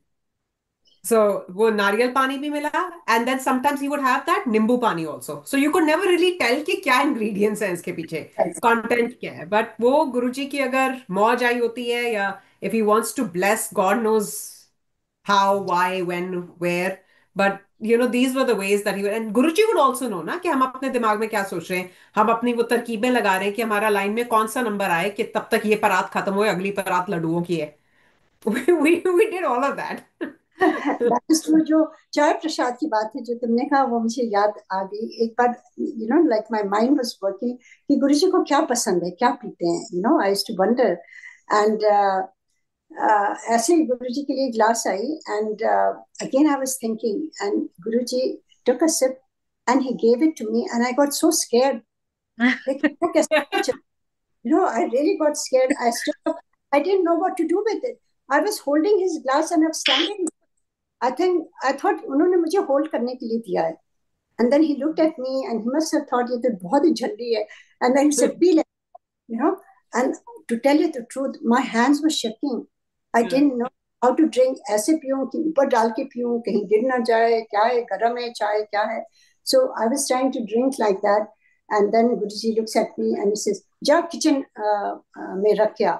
S3: So वो नारियल पानी भी मिला, and then sometimes he would have that नींबू पानी also. So you could never really tell कि क्या ingredients हैं इसके पीछे, content क्या है. But वो गुरुजी की अगर मौज आई होती है, या if he wants to bless, God knows how, why, when, where. But you know, these were the ways that he would, and Guruji would also know ना कि हम अपने दिमाग में क्या सोच रहे हैं. हम अपनी वो तरकीबें लगा रहे हैं कि हमारा लाइन में कौन सा नंबर आए कि तब तक ये परात खत्म हो, अगली परात लड्डुओं की है. We did all of that.
S2: That is true. जो चाय प्रसाद की बात है जो तुमने कहा, वो मुझे याद आ गई. एक बार, you know, like my mind was working कि गुरुजी को क्या पसंद है, क्या पीते हैं. You know, I used to wonder. And ऐसे ही गुरुजी के लिए glass I, and again I was thinking, and Guruji took a sip and he gave it to me, and I got so scared. Like, वो कैसे चल- you know, I really got scared. I stood up. I didn't know what to do with it. I was holding his glass and I was standing. I thought उन्होंने मुझे hold करने के लिए दिया है. And then he looked at me and he must have thought ये तो बहुत ही जल्दी है. And then he said, "Peel it," you know. And to tell you the truth, my hands were shaking. I didn't know how to drink. ऐसे पीऊं कि ऊपर डाल के पीऊं, कहीं गिर ना जाए, क्या है, गरम है चाय, क्या है. So I was trying to drink like that, and then Guruji looks at me and he says, "जा kitchen में रख के आ."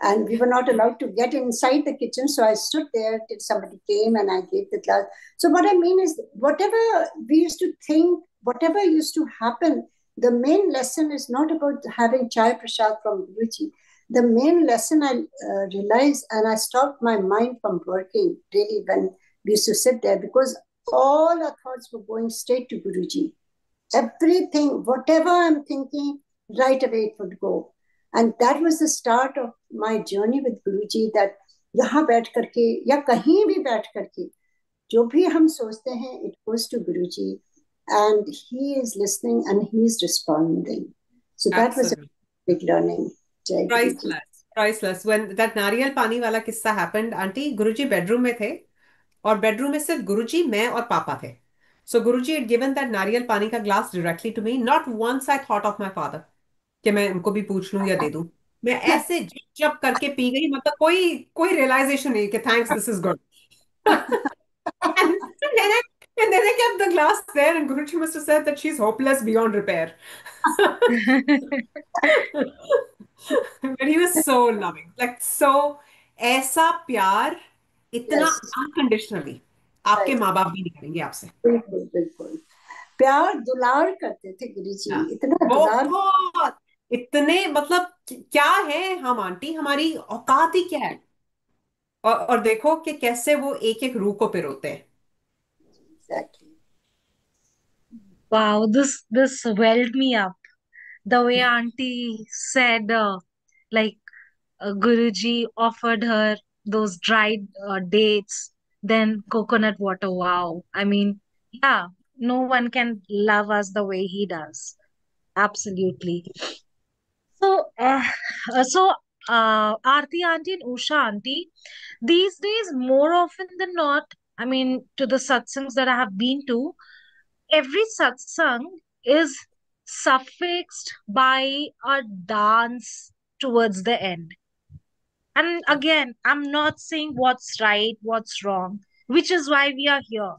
S2: And we were not allowed to get inside the kitchen, so I stood there till somebody came and I gave the glass. So what I mean is, whatever we used to think, whatever used to happen, the main lesson is not about having chai prasad from Guruji. The main lesson I realized, and I stopped my mind from working really when we used to sit there, because all our thoughts were going straight to Guruji. Everything, whatever I'm thinking, right away it would go. And that was the start of my journey with Guruji, that यहाँ बैठ करके या कहीं भी बैठ करके जो भी हम सोचते हैं, it goes to Guruji, and he is listening and he is responding. So that was a
S3: Absolutely.
S2: big learning. Jai Guruji.
S3: Priceless, priceless. When that नारियल पानी वाला किस्सा happened, आंटी गुरुजी बेडरूम में थे और बेडरूम में सिर्फ गुरुजी, मैं और पापा थे. So Guruji had given that नारियल पानी का glass directly to me. Not once I thought of my father कि मैं उनको भी पूछ लूं या दे दूं. मैं ऐसे जब जब करके पी गई, मतलब कोई कोई रियलाइजेशन नहीं कि thanks, this is good. And then I kept the glass there, and Guruji must have said that she's hopeless beyond repair. But he was so loving, like so. ऐसा प्यार इतना
S2: Yes,
S3: अनकंडीशनली आपके
S2: right.
S3: माँ बाप भी नहीं करेंगे आपसे.
S2: बिल्कुल बिल्कुल. प्यार दुलार करते थे गुरुजी,
S3: हाँ,
S2: इतना दुलार.
S3: बहुत. इतने मतलब क्या है हम आंटी, हमारी औकात ही क्या है. और देखो कि कैसे वो एक एक रूह को पिरोते हैं.
S2: Exactly.
S1: Wow, this welled me up. The way Auntie said, like Guruji offered her those dried dates, then coconut water. Wow. I mean, yeah, no one can love us the way he does. Absolutely. So, Aarti Auntie and Usha Auntie, these days, more often than not, I mean, to the satsangs that I have been to, every satsang is suffixed by a dance towards the end. And again, I'm not saying what's right, what's wrong, which is why we are here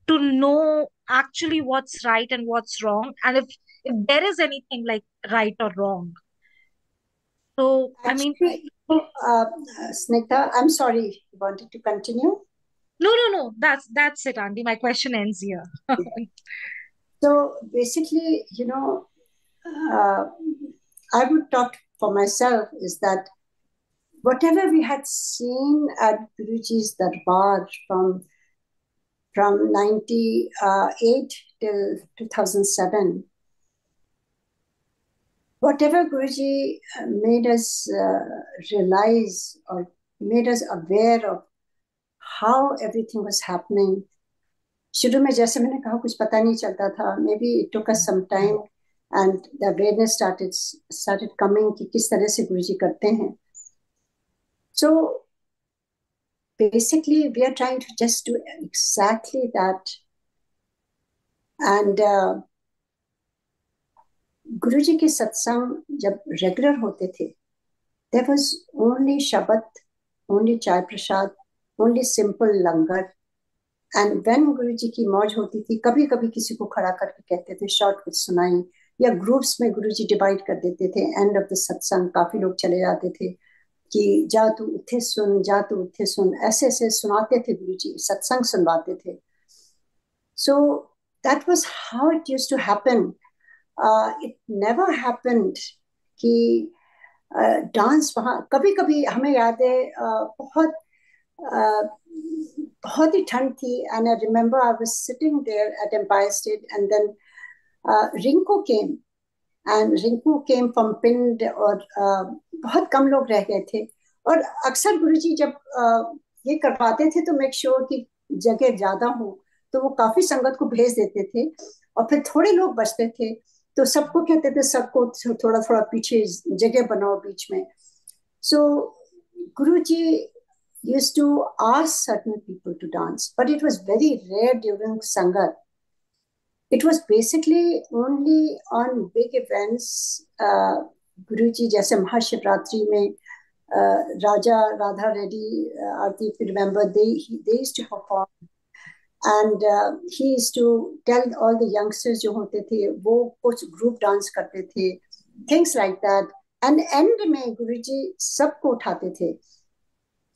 S1: to know actually what's right and what's wrong, and if there is anything like right or wrong. So, I mean,
S2: Actually, Snigdha, I'm sorry, you wanted to continue?
S1: no. That's it, Andy. My question ends here.
S2: So basically, uh, I would talk for myself is that whatever we had seen at Guruji's Darbar from 98 till 2007, whatever Guruji made us realize or made us aware of how everything was happening. शुरू में जैसे मैंने कहा कुछ पता नहीं चलता था. Maybe it took us some time and the awareness started coming कि किस तरह से गुरुजी करते हैं. So basically we are trying to just do exactly that. And गुरुजी के सत्संग जब रेगुलर होते थे, there was only Shabad, only Chai Prasad, only simple langar. And when गुरुजी की मौज होती थी, कभी कभी किसी को खड़ा करके कहते थे शॉर्ट कुछ सुनाई, या ग्रुप्स में गुरुजी डिवाइड कर देते थे. एंड ऑफ द सत्संग काफी लोग चले जाते थे कि जा तू उठे सुन, जा तू उठे सुन, ऐसे ऐसे सुनाते थे गुरुजी, सत्संग सुनवाते थे. So that was how it used to happen. It never happened कि डांस वहाँ. कभी कभी हमें याद है बहुत ही ठंड थी. And I remember I was sitting there at Empire State, and then Rinku came. And Rinku came from Pind, और बहुत कम लोग रह गए थे. और अक्सर गुरुजी जब ये करवाते थे तो मेक श्योर कि जगह ज्यादा हो, तो वो काफी संगत को भेज देते थे, और फिर थोड़े लोग बचते थे तो सबको कहते थे सबको थोड़ा थोड़ा पीछे जगह बनाओ बीच में. So Guruji used to ask certain people to dance, but it was very rare during Sangat. It was basically only on big events. Guruji जैसे महाशिवरात्रि में Raja Radha Reddy, Aarti, if you remember, they used to perform. And he used to tell all the youngsters जो होते थे वो कुछ group dance करते थे, things like that. And end में गुरुजी सबको उठाते थे.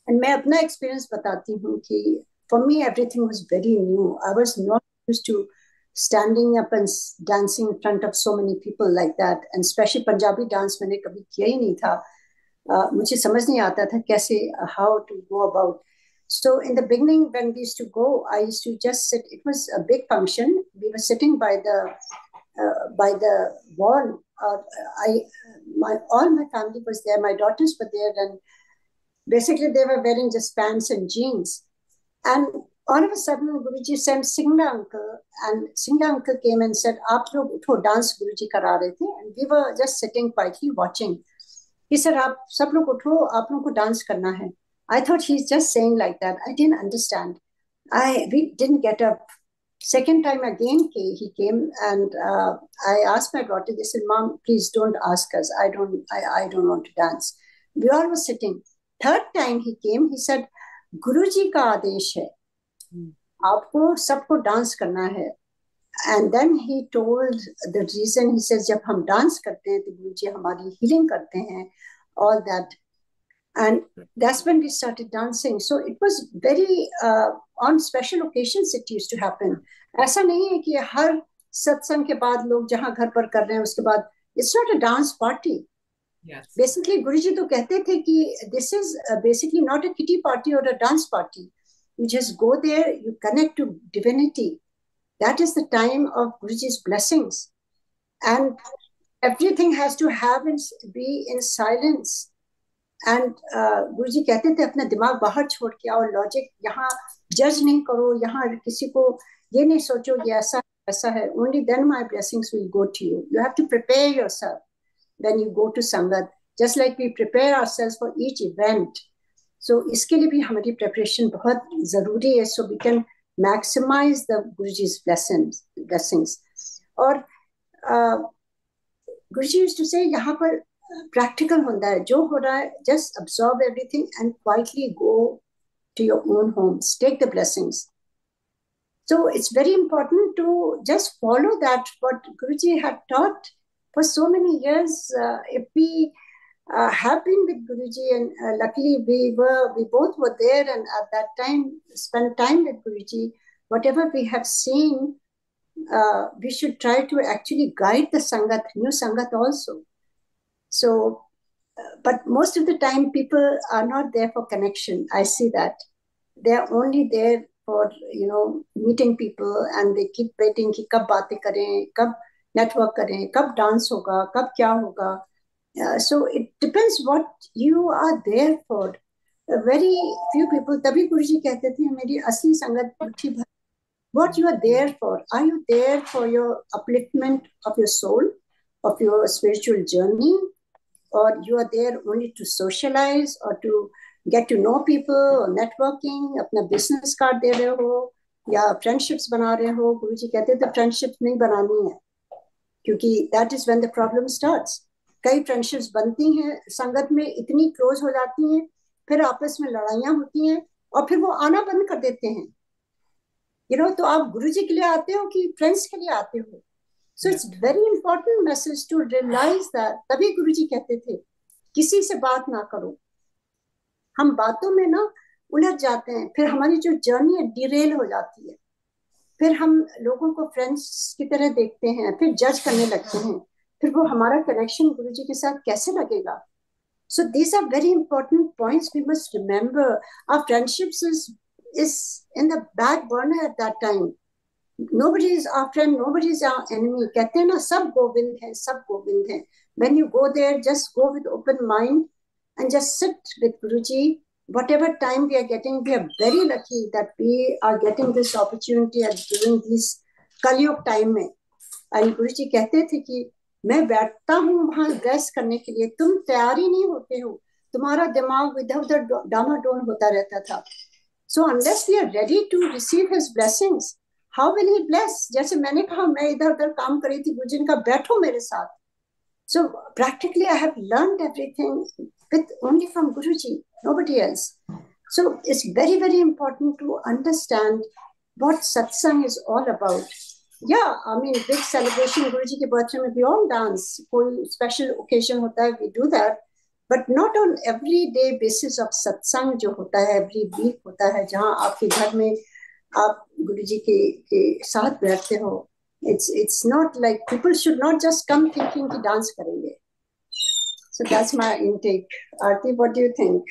S2: And मैं अपना experience बताती हूँ कि for me everything was very new. I was not used to standing up and dancing in front of so many people like that. And especially Punjabi dance मैंने कभी किया ही नहीं था. मुझे समझ नहीं आता था कैसे how to go about. So in the beginning, when we used to go, I used to just sit. It was a big function. We were sitting by the wall. All my family was there. My daughters were there, and basically they were wearing just pants and jeans. And all of a sudden, Guruji sent Singla uncle, and Singla uncle came and said, "आप लोग उठो, dance Guruji करा रहे थे." And we were just sitting quietly watching. He said, "आप सब लोग उठो, आप लोगों को dance करना है." I thought he's just saying like that. I didn't understand. We didn't get up. Second time again, he came, and I asked my daughter. They said, "Mom, please don't ask us. I don't want to dance." We all were sitting. Third time he came. He said, "Guruji का आदेश है, आपको सबको dance करना है." And then he told the reason. He says, "जब हम dance करते हैं तो गुरुजी हमारी healing करते हैं, all that." And that's when we started dancing. So it was very on special occasions it used to happen. ऐसा नहीं है कि हर सत्संग के बाद लोग जहाँ घर पर कर रहे हैं उसके बाद. It's not a dance party.
S3: Yes.
S2: Basically, Guruji तो कहते थे कि this is basically not a kitty party or a dance party. You just go there, you connect to divinity. That is the time of Guruji's blessings. And everything has to be in silence. And Guruji कहते थे अपना दिमाग बाहर छोड़ के आओ, logic यहाँ जज नहीं करो, यहाँ किसी को ये नहीं सोचो ये ऐसा है. Only then my blessings will go to you. You have to prepare yourself when you go to sangat, just like we prepare ourselves for each event. So इसके लिए भी हमारी प्रिपरेशन बहुत जरूरी है, so we can maximise the Guruji's blessings. और गुरुजी used to से यहाँ पर practical होता है, जो हो रहा है just absorb everything and quietly go to your own homes, take the blessings. So it's very important to just follow that what Guruji had taught for so many years. If we have been with Guruji, and luckily we both were there, and at that time spent time with Guruji, whatever we have seen, we should try to actually guide the Sangat, new Sangat also. So, but most of the time people are not there for connection. I see that. They are only there for, meeting people, and they keep waiting कि कब बातें करें, कब network करें, कब dance होगा, कब क्या होगा. So it depends what you are there for. Very few people, तभी गुरुजी कहते थे मेरी असली संगत मुट्ठी भर. What you are there for? Are you there for your upliftment of your soul, of your spiritual journey? Or you are there only to socialize or to get to know people or networking, अपना business card दे रहे हो या friendships बना रहे हो. गुरुजी कहते थे friendships नहीं बनानी है, क्योंकि that is when the problem starts. कई friendships बनती हैं संगत में, इतनी close हो जाती हैं, फिर आपस में लड़ाइयाँ होती हैं और फिर वो आना बंद कर देते हैं. तो आप गुरुजी के लिए आते हो कि friends के लिए आते हो? So it's very important message to realize that. तभी गुरुजी कहते थे किसी से बात ना करो. हम बातों में ना उलझ जाते हैं, फिर हमारी जो जर्नी है डिरेल हो जाती है, फिर हम लोगों को फ्रेंड्स की तरह देखते हैं, फिर जज करने लगते हैं, फिर वो हमारा कनेक्शन गुरुजी के साथ कैसे लगेगा. So these are very important points we must remember. Our friendships is in the back burner at that time. Nobody is our friend, nobody is our enemy. कहते हैं ना सब गोविंद हैं, सब गोविंद हैं. When you go there, just go with open mind and just sit with Guruji. Whatever time we are getting, we are very lucky that we are getting this opportunity at during this Kalyug time में. And Guruji कहते थे कि मैं बैठता हूँ वहाँ rest करने के लिए, तुम तैयार ही नहीं होते हो, तुम्हारा दिमाग इधर उधर डामाडोल होता रहता था. So unless we are ready to receive his blessings, how will he bless? जैसे मैंने कहा मैं इधर उधर काम कर रही थी, गुरुजी ने कहा बैठो मेरे साथ. So practically I have learned everything with only from Guruji, nobody else. So it's very, very important to understand what satsang is all about. Yeah, I mean, big celebration, Guruji के birthday में we all dance. कोई special occasion होता है, we do that. But not on everyday basis of satsang जो होता है, every week होता है, जहाँ आपके घर में आप गुरुजी के साथ बैठते हो. It's not like people should not just come thinking कि dance करेंगे. So that's my intake. Aarti, what do you think?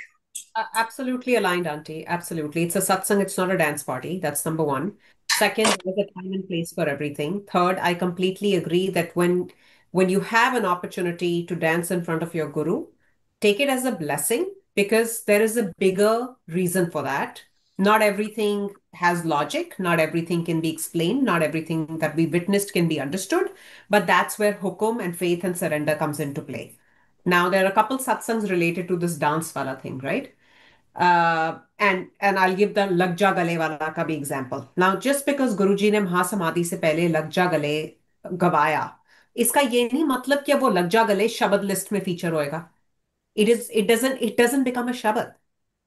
S3: Absolutely aligned, Auntie. Absolutely. It's a satsang, it's not a dance party. That's number one. Second, there's a time and place for everything. Third, I completely agree that when you have an opportunity to dance in front of your guru, take it as a blessing because there is a bigger reason for that. Not everything has logic, not everything can be explained, not everything that we witnessed can be understood, but that's where hukum and faith and surrender comes into play. Now, there are a couple satsangs related to this dance wala thing, right? And I'll give the Lag Ja Gale wala ka bhi example. Now, just because Guruji ने महासमाधि से पहले Lag Ja Gale गवाया, इसका ये नहीं मतलब कि अब वो Lag Ja Gale शब्द लिस्ट में फीचर होएगा. It doesn't become a शब्द.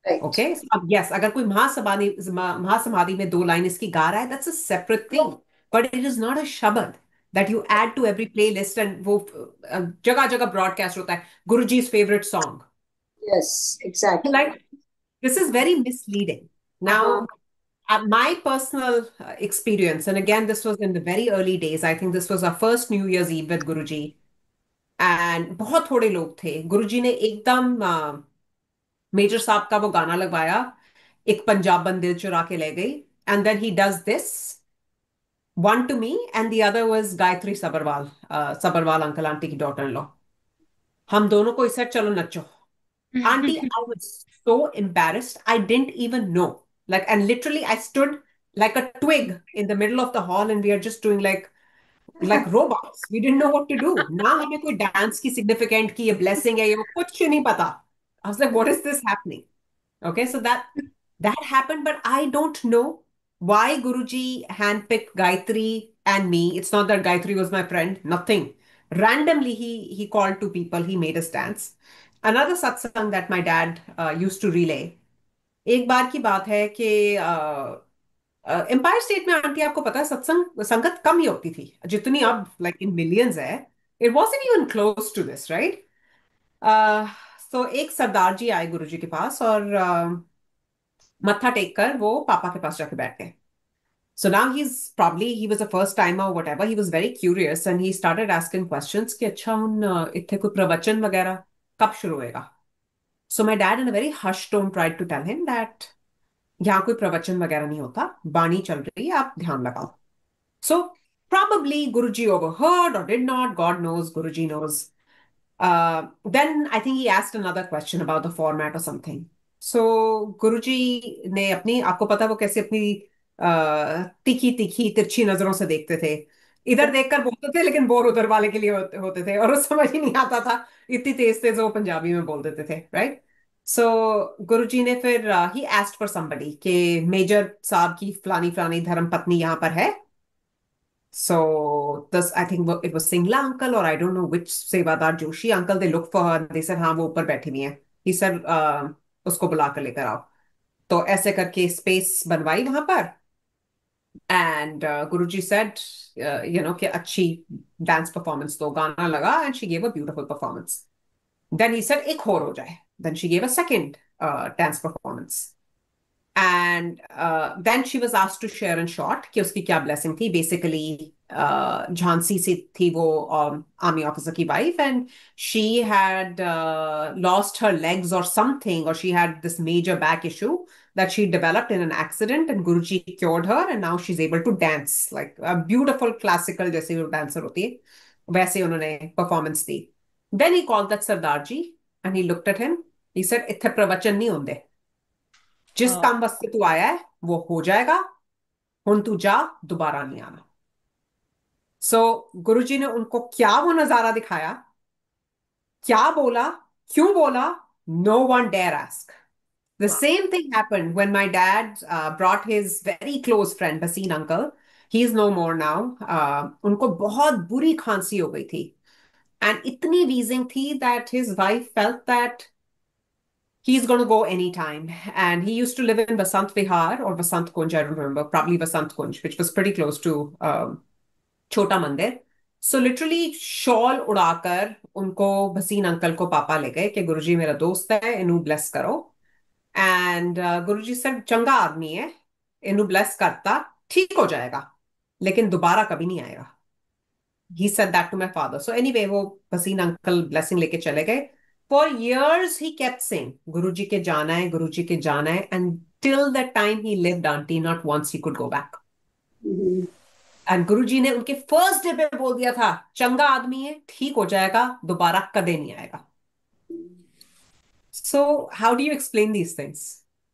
S2: Right.
S3: Okay? So, अब yes, अगर कोई महासमाधि में दो लाइन इसकी गा रहा है, that's a separate thing. But it is not a शब्द that you add to every playlist and वो जगह जगह broadcast होता है. Guruji's favorite song.
S2: Yes, exactly.
S3: Like, this is very misleading. Now, my personal experience, and again, this was in the very early days. I think this was our first New Year's Eve with Guruji. And बहुत थोड़े लोग थे. गुरुजी ने एकदम major साहब का वो गाना लगवाया, एक पंजाब बन दिल चुरा के ले गई. And then he does this, one to me, and the other was Gayatri Sabarwal, Sabarwal uncle auntie की daughter-in-law. हम दोनों को इसे चलो नचो. Auntie, I was so embarrassed. I didn't even know. Like, and literally, I stood like a twig in the middle of the hall, and we are just doing like robots. We didn't know what to do. ना हमें कोई dance की significant की ये blessing है ये वो कुछ नहीं पता. I was like, what is this happening? Okay, so that happened, but I don't know why Guruji handpicked Gayatri and me. It's not that Gayatri was my friend, nothing. Randomly, he called two people, he made us dance. Another satsang that my dad used to relay. एक बार की बात है कि empire state में aunty आपको पता है सत्संग संगत कम ही होती थी जितनी अब लाइक इन मिलियंस है. It wasn't even close to this right. So एक सरदार जी आए गुरुजी के पास और मत्था टेक कर वो पापा के पास जाके बैठ गए. So now he was a first timer or whatever. He was very curious and he started asking questions कि अच्छा उन इतने कोई प्रवचन वगैरह कब शुरू होएगा. So my dad in a very hushed tone tried to tell him that यहाँ कोई प्रवचन वगैरह नहीं होता, बाणी चल रही है, आप ध्यान लगाओ. So probably Guruji overheard or did not, God knows, Guruji knows. Then I think he asked another question about the format or something. So गुरुजी ने अपनी, आपको पता है वो कैसे अपनी तीखी तीखी तिरछी नजरों से देखते थे. इधर देखकर बोलते थे लेकिन बोर उधर वाले के लिए होते थे और वो समझ ही नहीं आता था. इतनी तेज तेज वो पंजाबी में बोल देते थे राइट. सो गुरुजी ने फिर ही आस्क्ड फॉर समबडी कि मेजर साहब की फलानी फलानी धर्म पत्नी यहाँ पर है. So this, I think it was Singla uncle or I don't know which Sevadar Joshi uncle. They looked for her and they said, हाँ वो ऊपर बैठी हुई है. He said, उसको बुला कर लेकर आओ. तो ऐसे करके स्पेस बनवाई वहां पर. And Guruji said, कि अच्छी dance performance दो. गाना लगा and she gave a beautiful performance. Then he said, एक और हो जाए. Then she gave a second dance performance. And then she was asked to share in short कि उसकी क्या blessing थी. Basically, झांसी से थी वो army officer की wife, and she had lost her legs or something, or she had this major back issue that she developed in an accident, and Guruji cured her, and now she's able to dance like a beautiful classical जैसे वो dancer होती है वैसे उन्होंने performance the. Then he called that Sardar ji, and he looked at him. He said, इत्थे प्रवचन नहीं होंदे. जिस काम वास्ते तू आया है वो हो जाएगा. हुन तू जा, दोबारा नहीं आना. सो गुरुजी ने उनको क्या वो नजारा दिखाया, क्या बोला, क्यों बोला, no one dare ask. The same thing happened when my dad brought his very close friend Basin uncle. He is no more now. उनको बहुत बुरी खांसी हो गई थी and इतनी wheezing थी that his wife felt that he's going to go anytime. And he used to live in Vasant Vihar or Vasant Kunj, I don't remember, probably Vasant Kunj, which was pretty close to Chota Mandir. So literally shawl उड़ाकर उनको Bhasin uncle को पापा ले गए कि गुरुजी मेरा दोस्त है, इन्हू ब्लेस करो. एंड गुरुजी सर चंगा आदमी है, इन्हू ब्लेस करता ठीक हो जाएगा, लेकिन दोबारा कभी नहीं आएगा. He said that to my father. So anyway, वो भसीन अंकल ब्लेसिंग लेके चले गए. For years he kept saying, गुरुजी के जाना है, गुरुजी के जाना है, and till the time he lived, auntie, not once he could go back. And Guruji ने उनके फर्स्ट डे पे बोल दिया था, चंगा आदमी है, ठीक हो जाएगा, दोबारा कदे नहीं आएगा. So how do you explain these things?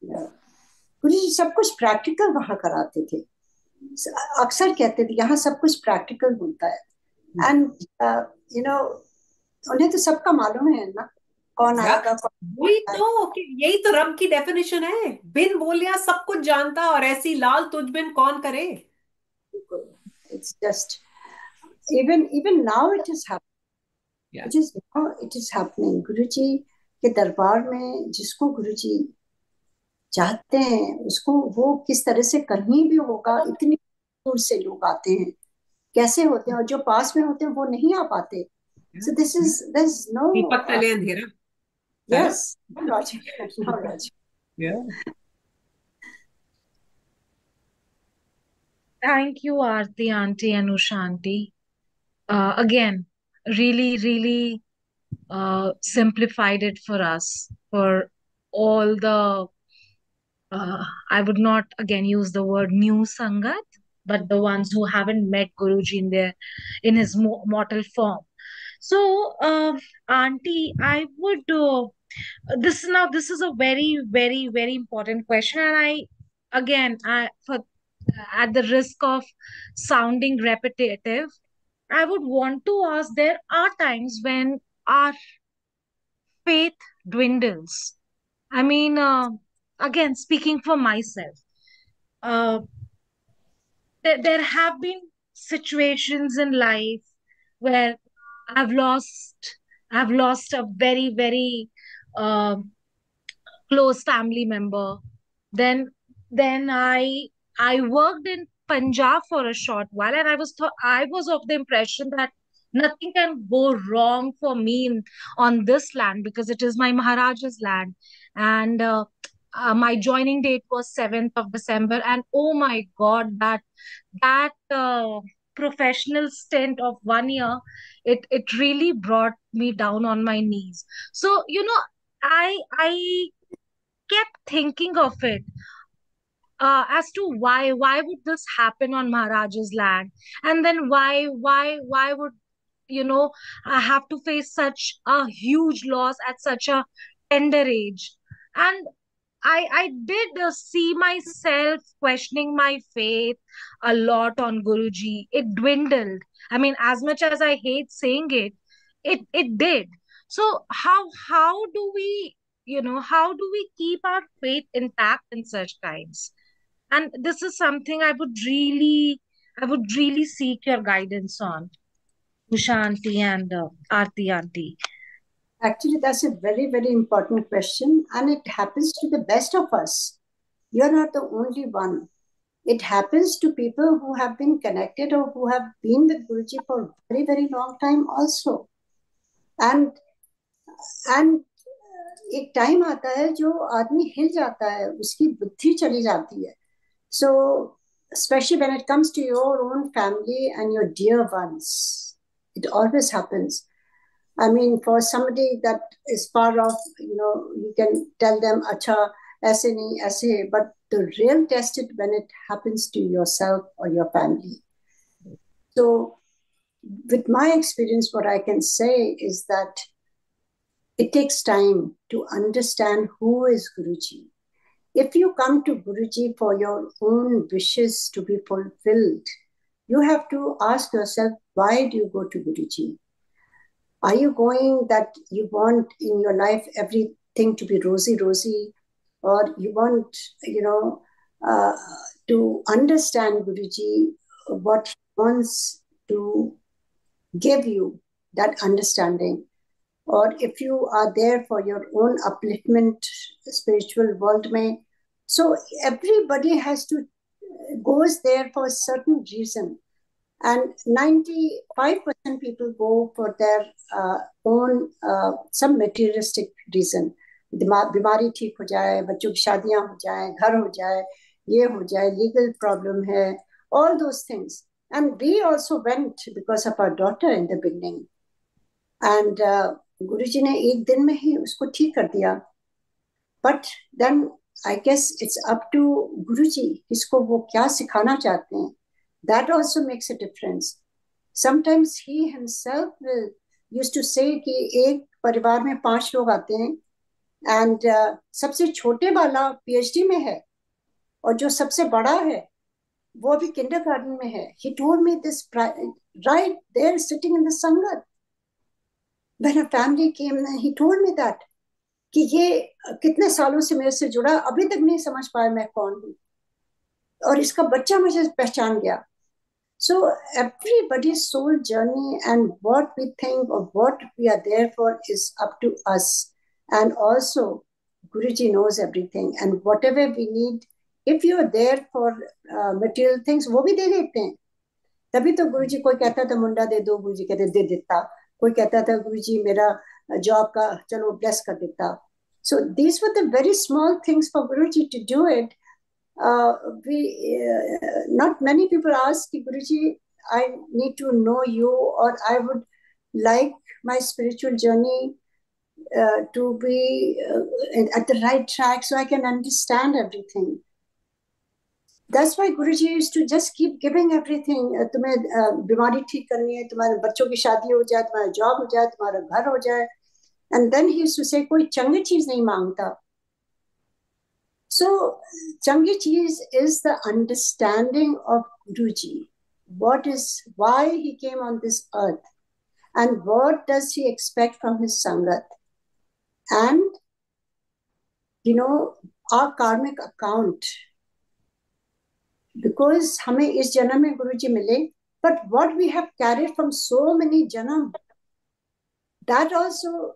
S2: Guruji सब कुछ प्रैक्टिकल वहां कराते थे. अक्सर कहते थे यहाँ सब कुछ प्रैक्टिकल होता है. एंड यू नो उन्हें तो सबका मालूम है ना, कौन आएगा
S3: वही तो, यही तो रब की डेफिनेशन है, बिन बोलिया सब कुछ जानता, और ऐसी लाल तुझ बिन कौन करे.
S2: It's just even now it is happening.
S3: Yeah.
S2: It is happening. गुरुजी के दरबार में जिसको गुरुजी चाहते हैं उसको वो किस तरह से करनी भी होगा. इतनी दूर से लोग आते हैं, कैसे होते हैं, और जो पास में होते हैं वो नहीं आ पाते. So there's no
S3: दीपक तले अंधेरा.
S2: Yes, no logic. No logic.
S3: Yeah.
S1: Thank you, Aarti auntie and Usha auntie. Again, really, really simplified it for us, for all the, I would not again use the word new Sangat, but the ones who haven't met Guruji in his mortal form. So, auntie, I would, this is a very, very, very important question. And at the risk of sounding repetitive, I would want to ask, there are times when our faith dwindles. I mean, again, speaking for myself, uh, there have been situations in life where I've lost, I've lost a very, very uh, close family member. Then, then I worked in Punjab for a short while, and I was of the impression that nothing can go wrong for me on this land because it is my Maharaja's land, and my joining date was 7th of December, and oh my God, that professional stint of 1 year, it really brought me down on my knees. So I kept thinking of it, as to why would this happen on Maharaja's land, and then why would I have to face such a huge loss at such a tender age. And I did see myself questioning my faith a lot on Guruji. It dwindled. I mean, as much as I hate saying it, it did. So how do we, how do we keep our faith intact in such times? And this is something I would really seek your guidance on, Usha auntie and Aarti auntie.
S2: Actually, that's a very, very important question, and it happens to the best of us. You're not the only one. It happens to people who have been connected or who have been with Guruji for a very, very long time also. And एक time आता है जो आदमी हिल जाता है, उसकी बुद्धि चली जाती है. So, especially when it comes to your own family and your dear ones, it always happens. I mean, for somebody that is far off, you can tell them, acha, aise nahi, aise, but the real test is when it happens to yourself or your family. So, with my experience, what I can say is that it takes time to understand who is Guruji. If you come to Guruji for your own wishes to be fulfilled, you have to ask yourself, why do you go to Guruji? Are you going that you want in your life everything to be rosy, or you want, to understand Guruji, what he wants to give you, that understanding? और if you are there for your own upliftment spiritual world में, so everybody has to goes there for a certain reason, and 95% people go for their own some materialistic reason. बीमारी ठीक हो जाए, बच्चों की शादियां हो जाए, घर हो जाए, ये हो जाए, लीगल प्रॉब्लम है, all those things. And we also went because of our daughter in the beginning. And गुरुजी ने एक दिन में ही उसको ठीक कर दिया. But then I guess it's up to गुरुजी इसको वो क्या सिखाना चाहते हैं. That also makes a difference. Sometimes he himself will used to say कि एक परिवार में 5 लोग आते हैं, and सबसे छोटे वाला PhD में है, और जो सबसे बड़ा है वो अभी kindergarten में है. He told me this right there sitting in the Sangat. When a family came, he told me that कि ये कितने सालों से मेरे से जुड़ा, अभी तक नहीं समझ पाया मैं कौन हूँ, और इसका बच्चा मुझे पहचान गया. So everybody's soul journey and what we think of what we are there for is up to us. And also Guruji knows everything, and whatever we need, if you are there for material things, वो भी दे देते हैं. तभी तो गुरुजी, कोई कहता था मुंडा दे दो, गुरुजी कहते दे देता. कोई कहता था गुरुजी मेरा जॉब का चलो ब्लेस कर देता. So these were the very small things for Guruji to do it. Not many people ask Guruji, I need to know you, or I would like my spiritual journey to be at the right track so I can understand everything. That's why Guruji used to just keep giving everything. तुम्हें बीमारी ठीक करनी है, तुम्हारे बच्चों की शादी हो जाए, तुम्हारा जॉब हो जाए, तुम्हारा घर हो जाए. And then he used to say, कोई चंगी चीज नहीं मांगता. So चंगी चीज is the understanding of Guruji. Why he came on this earth, and what does he expect from his Sangat. And our karmic account, because हमें इस जन्म में गुरुजी मिले, but what we have carried from so many janam, that also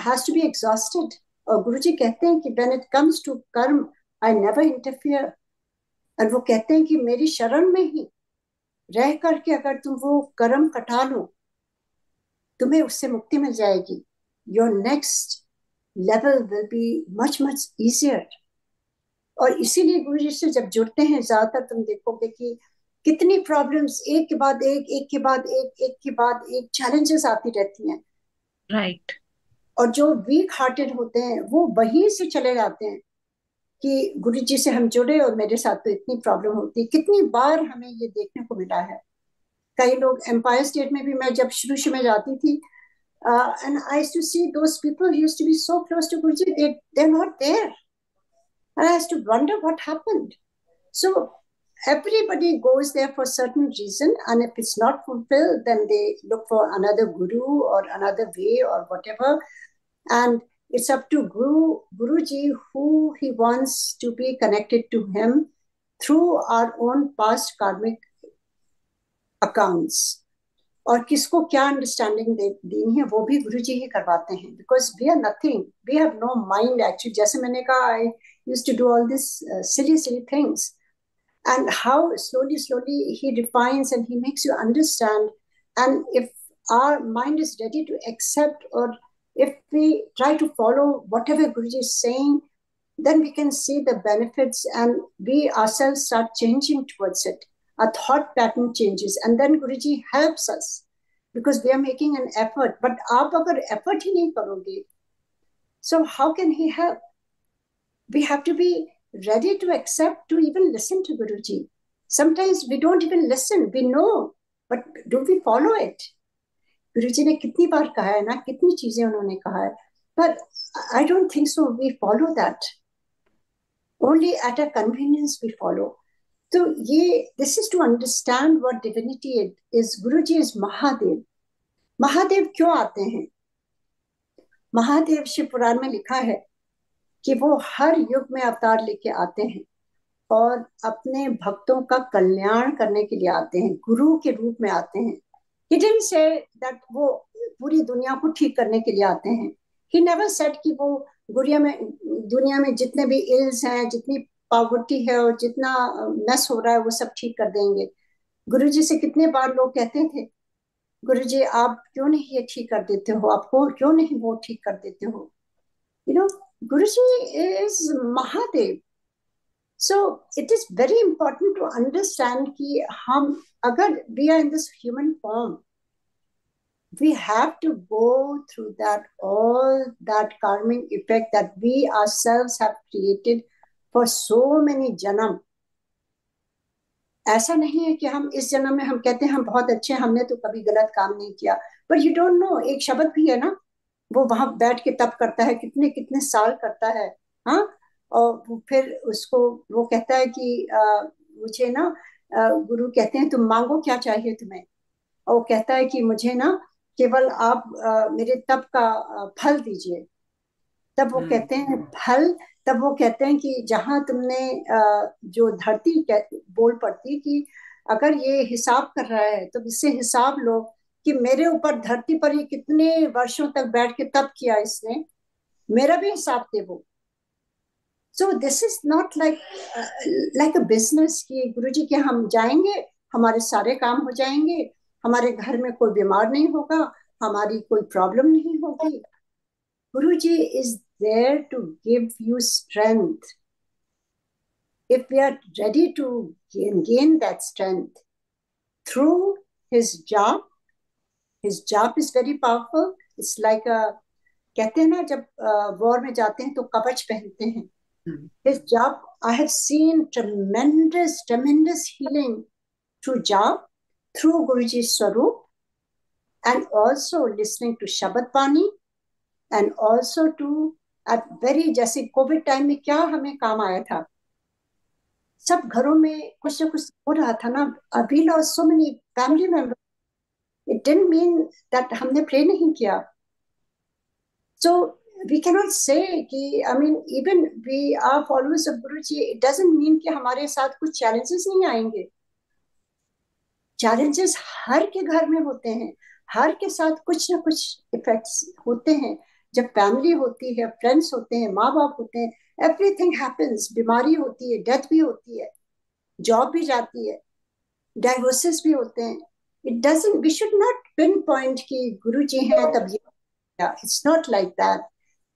S2: has to be exhausted. और गुरुजी कहते हैं कि when it comes to कर्म, I never interfere. और वो कहते हैं कि मेरी शरण में ही रह करके अगर तुम वो कर्म कटा लो, तुम्हें उससे मुक्ति मिल जाएगी. Your next level will be much easier. और इसीलिए गुरुजी से जब जुड़ते हैं, ज्यादातर तुम देखोगे कि कितनी प्रॉब्लम्स एक के बाद एक चैलेंजेस आती रहती हैं.
S1: राइट.
S2: और जो वीक हार्टेड होते हैं वो वहीं से चले जाते हैं कि गुरुजी से हम जुड़े और मेरे साथ तो इतनी प्रॉब्लम होती है. कितनी बार हमें ये देखने को मिला है. कई लोग एम्पायर स्टेट में भी, मैं जब शुरू में जाती थी, and I used to see those people who used to be so close to Guruji, they're not there. And I used to wonder what happened. So everybody goes there for a certain reason, and if it's not fulfilled, then they look for another guru or another way or whatever. And it's up to Guruji who he wants to be connected to him through our own past karmic accounts. और किसको क्या understanding देनी है वो भी गुरुजी ही करवाते हैं. Because we are nothing, we have no mind actually. जैसे मैंने कहा, I used to do all this silly things, and how slowly he refines and he makes you understand. And if our mind is ready to accept, or if we try to follow whatever Guruji is saying, then we can see the benefits, and we ourselves start changing towards it. Our thought pattern changes, and then Guruji helps us because we are making an effort. But आप अगर effort ही नहीं करोगे, so how can he help? We have to be ready to accept, to even listen to Guruji. Sometimes we don't even listen. We know, but do we follow it? Guruji ने कितनी बार कहा है ना, कितनी चीजें उन्होंने कहा है, but I don't think so we follow that. Only at a convenience we follow. तो ये, this is to understand what divinity is. Guruji is Mahadev. Mahadev क्यों आते हैं? महादेव शिव पुराण में लिखा है कि वो हर युग में अवतार लेके आते हैं और अपने भक्तों का कल्याण करने के लिए आते हैं, गुरु के रूप में आते हैं. He didn't say that वो पूरी दुनिया को ठीक करने के लिए आते हैं. ही नेवर सेड कि वो दुनिया में जितने भी इल्स हैं, जितनी पॉवर्टी है और जितना मेस हो रहा है, वो सब ठीक कर देंगे. गुरुजी से कितने बार लोग कहते थे, गुरुजी आप क्यों नहीं ये ठीक कर देते हो, आपको क्यों नहीं वो ठीक कर देते हो. You know, Guruji is Mahadev. So it is very important to understand कि हम अगर we are in this human form, we have to go through that all that karmic effect that we ourselves have created for so many janam. ऐसा नहीं है कि हम इस जन्म में हम कहते हैं हम बहुत अच्छे हैं, हमने तो कभी गलत काम नहीं किया. बट यू डोंट नो, एक शब्द भी है ना, वो वहां बैठ के तप करता है, कितने कितने साल करता है. हाँ, और फिर उसको वो कहता है कि मुझे ना गुरु कहते हैं तुम मांगो क्या चाहिए तुम्हें. और वो कहता है कि मुझे ना केवल आप मेरे तप का फल दीजिए. तब वो कहते हैं फल, तब वो कहते हैं कि जहां तुमने जो धरती बोल पड़ती कि अगर ये हिसाब कर रहा है तो इससे हिसाब लो कि मेरे ऊपर धरती पर ये कितने वर्षों तक बैठ के तप किया इसने, मेरा भी हिसाब दे वो. सो this is not like a business कि गुरुजी के हम जाएंगे, हमारे सारे काम हो जाएंगे, हमारे घर में कोई बीमार नहीं होगा, हमारी कोई प्रॉब्लम नहीं होगी. Guruji is there to give you strength. If we are ready to gain that strength through his jap is very powerful. It's like a, कहते हैं ना जब वॉर में जाते हैं तो कवच पहनते हैं. His jap, I have seen tremendous healing through jap, through Guruji's Swarup, and also listening to Shabad Bani. And also to at very, जैसे कोविड टाइम में क्या हमें काम आया था, सब घरों में कुछ ना कुछ हो रहा था ना. We lost so many family members. It didn't mean that हमने प्रे नहीं किया. So we cannot say कि I mean even we are followers of Guruji, it doesn't mean कि हमारे साथ कुछ challenges नहीं आएंगे. Challenges हर के घर में होते हैं, हर के साथ कुछ ना कुछ इफेक्ट्स होते हैं. जब फैमिली होती है, फ्रेंड्स होते हैं, माँ बाप होते हैं, एवरीथिंग हैपेंस. बीमारी होती है, डेथ भी होती है, जॉब भी जाती है, डाइवोर्सेस भी होते हैं. It doesn't, we should not pinpoint कि गुरु जी हैं तब ये. It's not like that.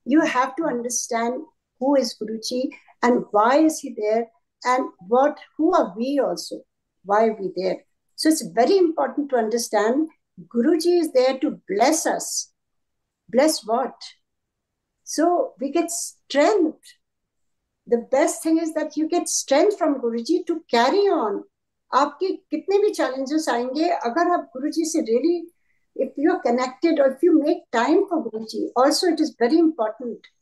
S2: You have to understand who is Guru ji and why is he there and what who are we also, why we there. So it's very important to understand Guruji is there to bless us. Bless what? So we get strength. The best thing is that you get strength from Guruji to carry on. आपके कितने भी challenges आएंगे, अगर आप Guruji से really, if you are connected or if you make time for Guruji, also it is very important.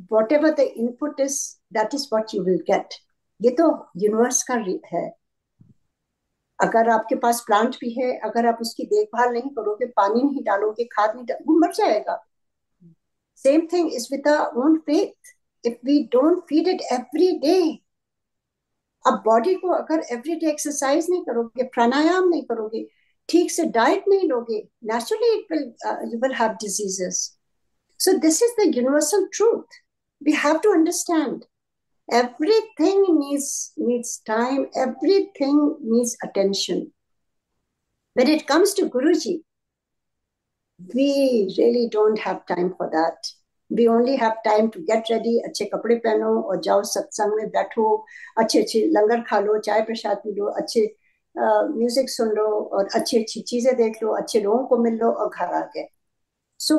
S2: Whatever the input is, that is what you will get. ये तो universe का है. अगर आपके पास प्लांट भी है, अगर आप उसकी देखभाल नहीं करोगे, पानी नहीं डालोगे, खाद नहीं डालोगे, वो मर जाएगा. Same thing is with our own faith. If we don't feed it every day, अब बॉडी को अगर एवरी डे एक्सरसाइज नहीं करोगे, प्राणायाम नहीं करोगे, ठीक से डाइट नहीं लोगे, naturally it will you will have diseases. So this is the universal truth. We have to understand. Everything needs time. Everything needs attention. When it comes to Guruji, we really don't have time for that. We only have time to get ready, अच्छे कपड़े पहनो और जाओ सत्संग में बैठो, अच्छे लंगर खा लो, चाय प्रसाद पी लो, अच्छे म्यूजिक सुन लो और अच्छी चीजें देख लो, अच्छे लोगों को मिल लो और घर आ गए. So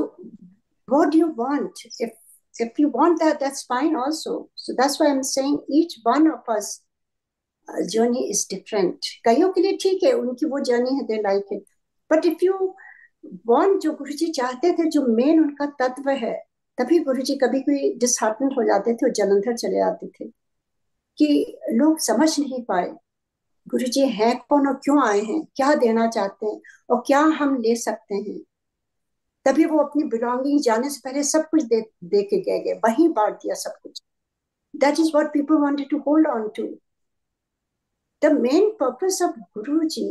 S2: what do you want? If you want that, that's fine also. So that's why I'm saying each one of us journey is different. कईयों के लिए ठीक है, उनकी वो journey है, they like it. But if you want जो गुरुजी चाहते थे, जो मेन उनका तत्व है, तभी गुरुजी कभी कोई disheartened हो जाते थे और जलंधर चले आते थे कि लोग समझ नहीं पाए गुरुजी हैं कौन और क्यों आए हैं, क्या देना चाहते हैं और क्या हम ले सकते हैं. तभी वो अपनी बिलोंगिंग जाने से पहले सब कुछ दे के गए, वहीं बांट दिया सब कुछ. That is what people wanted to hold on to. The main purpose of Guruji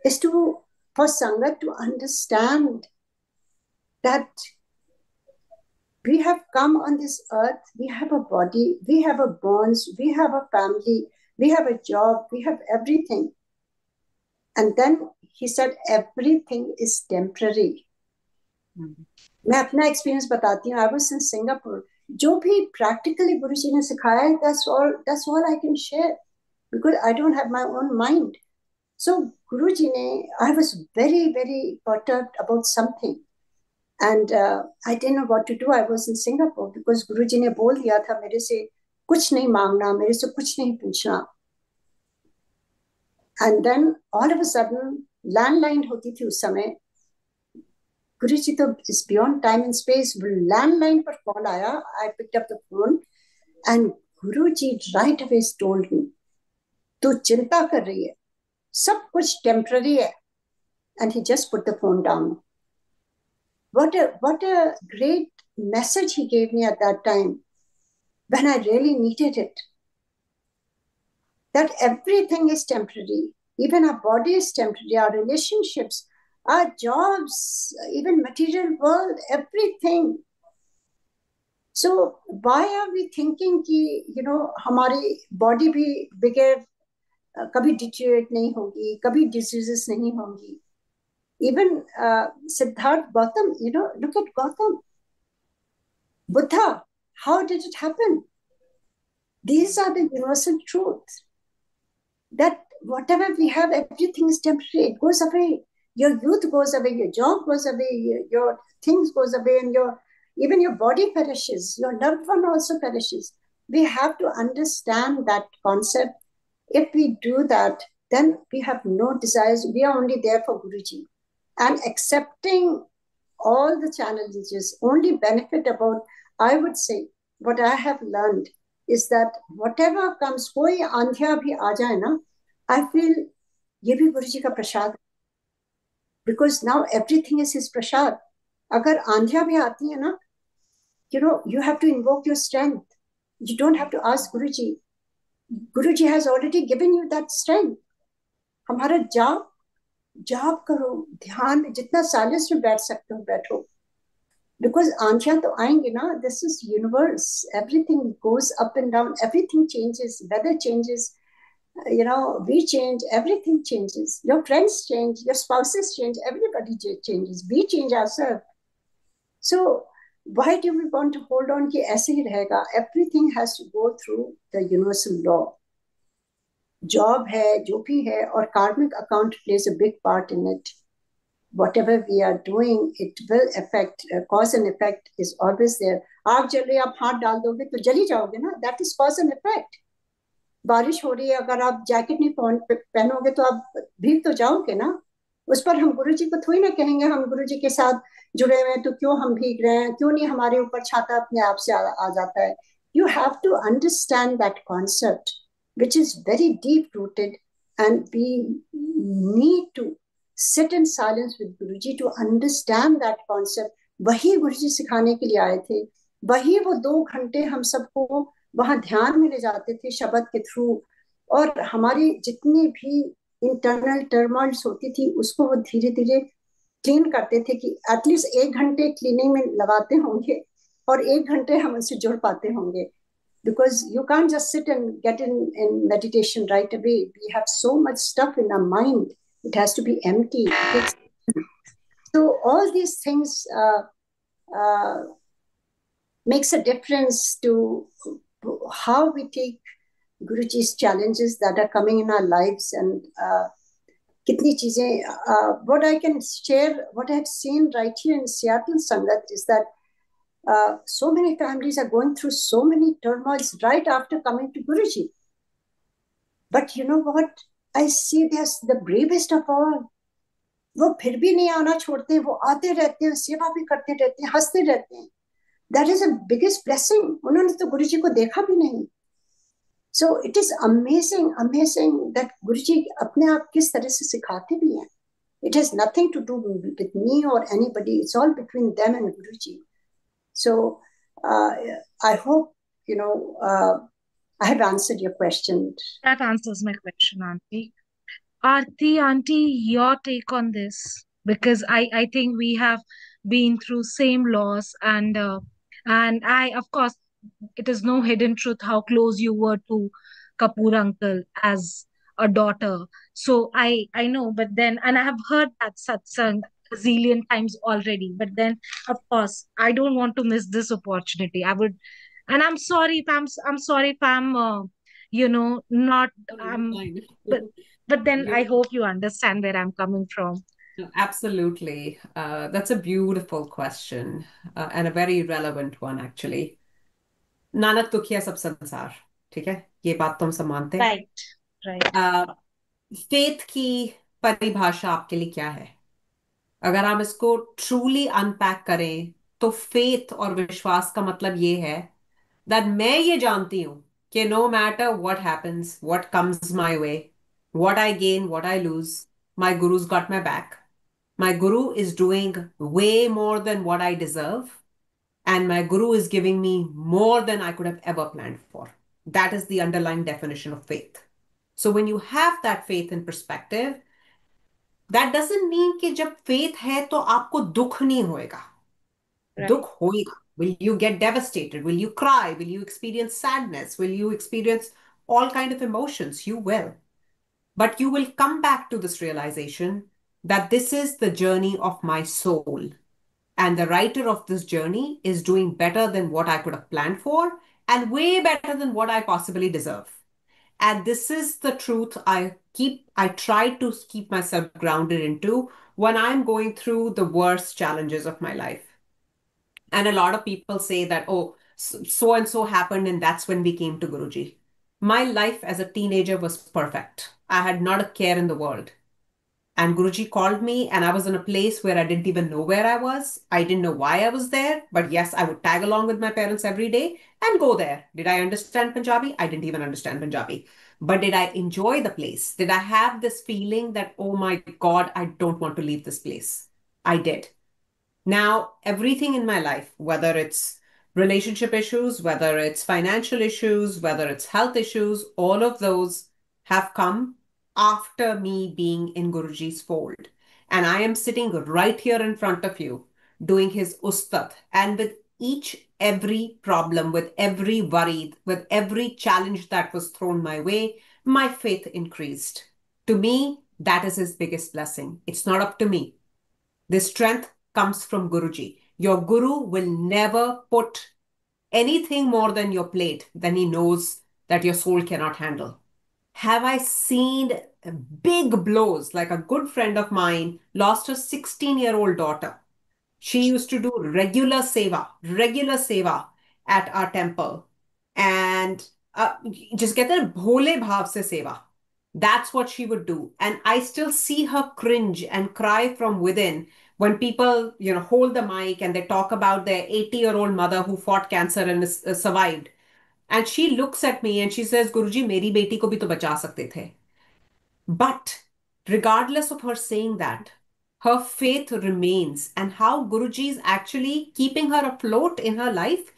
S2: is for Sangat to understand that we have come on this earth, we have a body, we have a bonds, we have a family, we have a job, we have everything. And then he said, everything is temporary. मैं अपना experience बताती हूँ. I was in Singapore. जो भी practically गुरुजी ने सिखाया है, that's all I can share, because I don't have my own mind. So Guruji ne, I was very, very perturbed about something. And I didn't know what to do. I was in Singapore because Guruji ne bol diya tha, mere se kuch nahi mangna, mere se kuch nahi पूछना. And then all of a sudden, landline hoti thi us samay. Guruji to is beyond time and space. Landline par call aaya. I picked up the phone and Guruji right away told me, "Tu chinta kar rahi hai. Sab kuch temporary hai." And he just put the phone down. What a great message he gave me at that time when I really needed it. That everything is temporary. Even our body is temporary, our relationships, our jobs, even material world, everything. So why are we thinking कि, हमारी body भी bigger, कभी deteriorate नहीं होगी, कभी diseases नहीं होंगी. Even Siddhartha Gautam, look at Gautam. Buddha, how did it happen? These are the universal truths. That whatever we have, everything is temporary. It goes away. Your youth goes away, your job goes away, your things goes away, and even your body perishes. Your loved one also perishes. We have to understand that concept. If we do that, then we have no desires. We are only there for Guruji. And accepting all the challenges only benefit about, I would say, what I have learned is that whatever comes, koi andhya bhi aa jaye na, I feel ye bhi Guruji ka prasad. Because now everything is his prasad. Agar andhya bhi aati hai na, you have to invoke your strength. You don't have to ask Guruji. Guruji has already given you that strength. Hamara जाप करो, ध्यान में जितना silence में बैठ सकते हो बैठो, बिकॉज आंधियां तो आएंगे ना. This is universe, everything goes up and down, everything changes, weather changes, we change, everything changes. Your friends change, your spouses change, everybody changes, we change ourselves. So why do we want to hold on कि ऐसे ही रहेगा? Everything has to go through the universal law. Job है, जो भी है, और karmic account plays a big part in it. Whatever we are doing, it will affect, cause and effect is always there. आग जल रही है, आप हाथ डाल दोगे तो जल ही जाओगे ना. That is cause and effect. बारिश हो रही है, अगर आप जैकेट नहीं पहनोगे तो आप भीग तो जाओगे ना. उस पर हम गुरुजी को थोड़ी ना कहेंगे, हम गुरुजी के साथ जुड़े हुए हैं तो क्यों हम भीग रहे हैं, क्यों नहीं हमारे ऊपर छाता अपने आप से आ जाता है. You have to understand that concept, which is very deep rooted, and we need to sit in silence with Guruji to understand that concept. वही गुरुजी सिखाने के लिए आए थे, वही वो 2 घंटे हम सबको वहां ध्यान में ले जाते थे शब्द के थ्रू, और हमारी जितनी भी इंटरनल टर्मोइल्स होती थी उसको वो धीरे धीरे क्लीन करते थे कि एटलीस्ट 1 घंटे क्लीनिंग में लगाते होंगे और 1 घंटे हम उनसे जुड़ पाते होंगे. Because you can't just sit and get in meditation right away. We have so much stuff in our mind. It has to be empty. So all these things makes a difference to how we take Guruji's challenges that are coming in our lives, and kitni cheezein. What I can share, what I have seen right here in Seattle Sangat is that so many families are going through so many turmoils right after coming to Guruji. But you know what? I see this the bravest of all. वो फिर भी नहीं आना छोड़ते, वो आते रहते हैं, सेवा भी करते रहते हैं, हंसते रहते हैं. That is the biggest blessing. उन्होंने तो गुरुजी को देखा भी नहीं. So it is amazing that Guruji अपने आप किस तरह से सिखाते भी हैं. It has nothing to do with me or anybody. It's all between them and Guruji. So I hope, I have answered your question.
S1: That answers my question, Auntie. Aarti, Auntie, your take on this? Because I think we have been through same loss, and I, of course, it is no hidden truth how close you were to Kapoor uncle as a daughter. So I know, but then, and I have heard that satsang a zillion times already. But then, of course, I don't want to miss this opportunity. I would, and I'm sorry if I'm sorry if I'm not
S3: No, no, you're
S1: I'm
S3: fine.
S1: but but then I
S3: You
S1: hope you understand where I'm coming from.
S3: no, absolutely. That's a beautiful question, and a very relevant one, actually. Nanak दुखिया सब संसार, ठीक है, ये बात तो हम सब मानते
S1: Right, right,
S3: हैं। फेथ की परिभाषा आपके लिए क्या है? अगर हम इसको ट्रूली अनपैक करें तो फेथ और विश्वास का मतलब ये है दैट मैं ये जानती हूं कि no matter what happens, what comes my way, what I gain, what I lose, my guru's got my back. My guru is doing way more than what I deserve, and my guru is giving me more than I could have ever planned for. That is the underlying definition of faith. So when you have that faith in perspective, that doesn't mean कि जब faith है तो आपको दुख नहीं होएगा.
S1: right,
S3: दुख होएगा. Will you get devastated? Will you cry? Will you experience sadness? Will you experience all kind of emotions? You will. But you will come back to this realization that this is the journey of my soul. And the writer of this journey is doing better than what I could have planned for and way better than what I possibly deserve. And this is the truth I try to keep myself grounded into when I'm going through the worst challenges of my life. And a lot of people say that, oh, so and so happened, and that's when we came to Guruji. My life as a teenager was perfect. I had not a care in the world. And Guruji called me, and I was in a place where I didn't even know where I was. I didn't know why I was there. But yes, I would tag along with my parents every day and go there. Did I understand Punjabi? I didn't even understand Punjabi. But did I enjoy the place? Did I have this feeling that, oh my God, I don't want to leave this place? I did. Now, everything in my life, whether it's relationship issues, whether it's financial issues, whether it's health issues, all of those have come after me being in Guruji's fold. And I am sitting right here in front of you doing his ustad. And with each, every problem, with every worry, with every challenge that was thrown my way, my faith increased. To me, that is his biggest blessing. It's not up to me. The strength comes from Guruji. Your Guru will never put anything more than your plate than he knows that your soul cannot handle. Have I seen big blows? Like a good friend of mine lost her 16-year-old daughter. She used to do regular seva at our temple. And just get a bhole bhav se seva. That's what she would do. And I still see her cringe and cry from within when people, hold the mic and they talk about their 80-year-old mother who fought cancer and survived. And she looks at me and she says, Guruji, मेरी बेटी को भी तो बचा सकते थे. But regardless of her saying that, her faith remains, and how Guruji is actually keeping her afloat in her life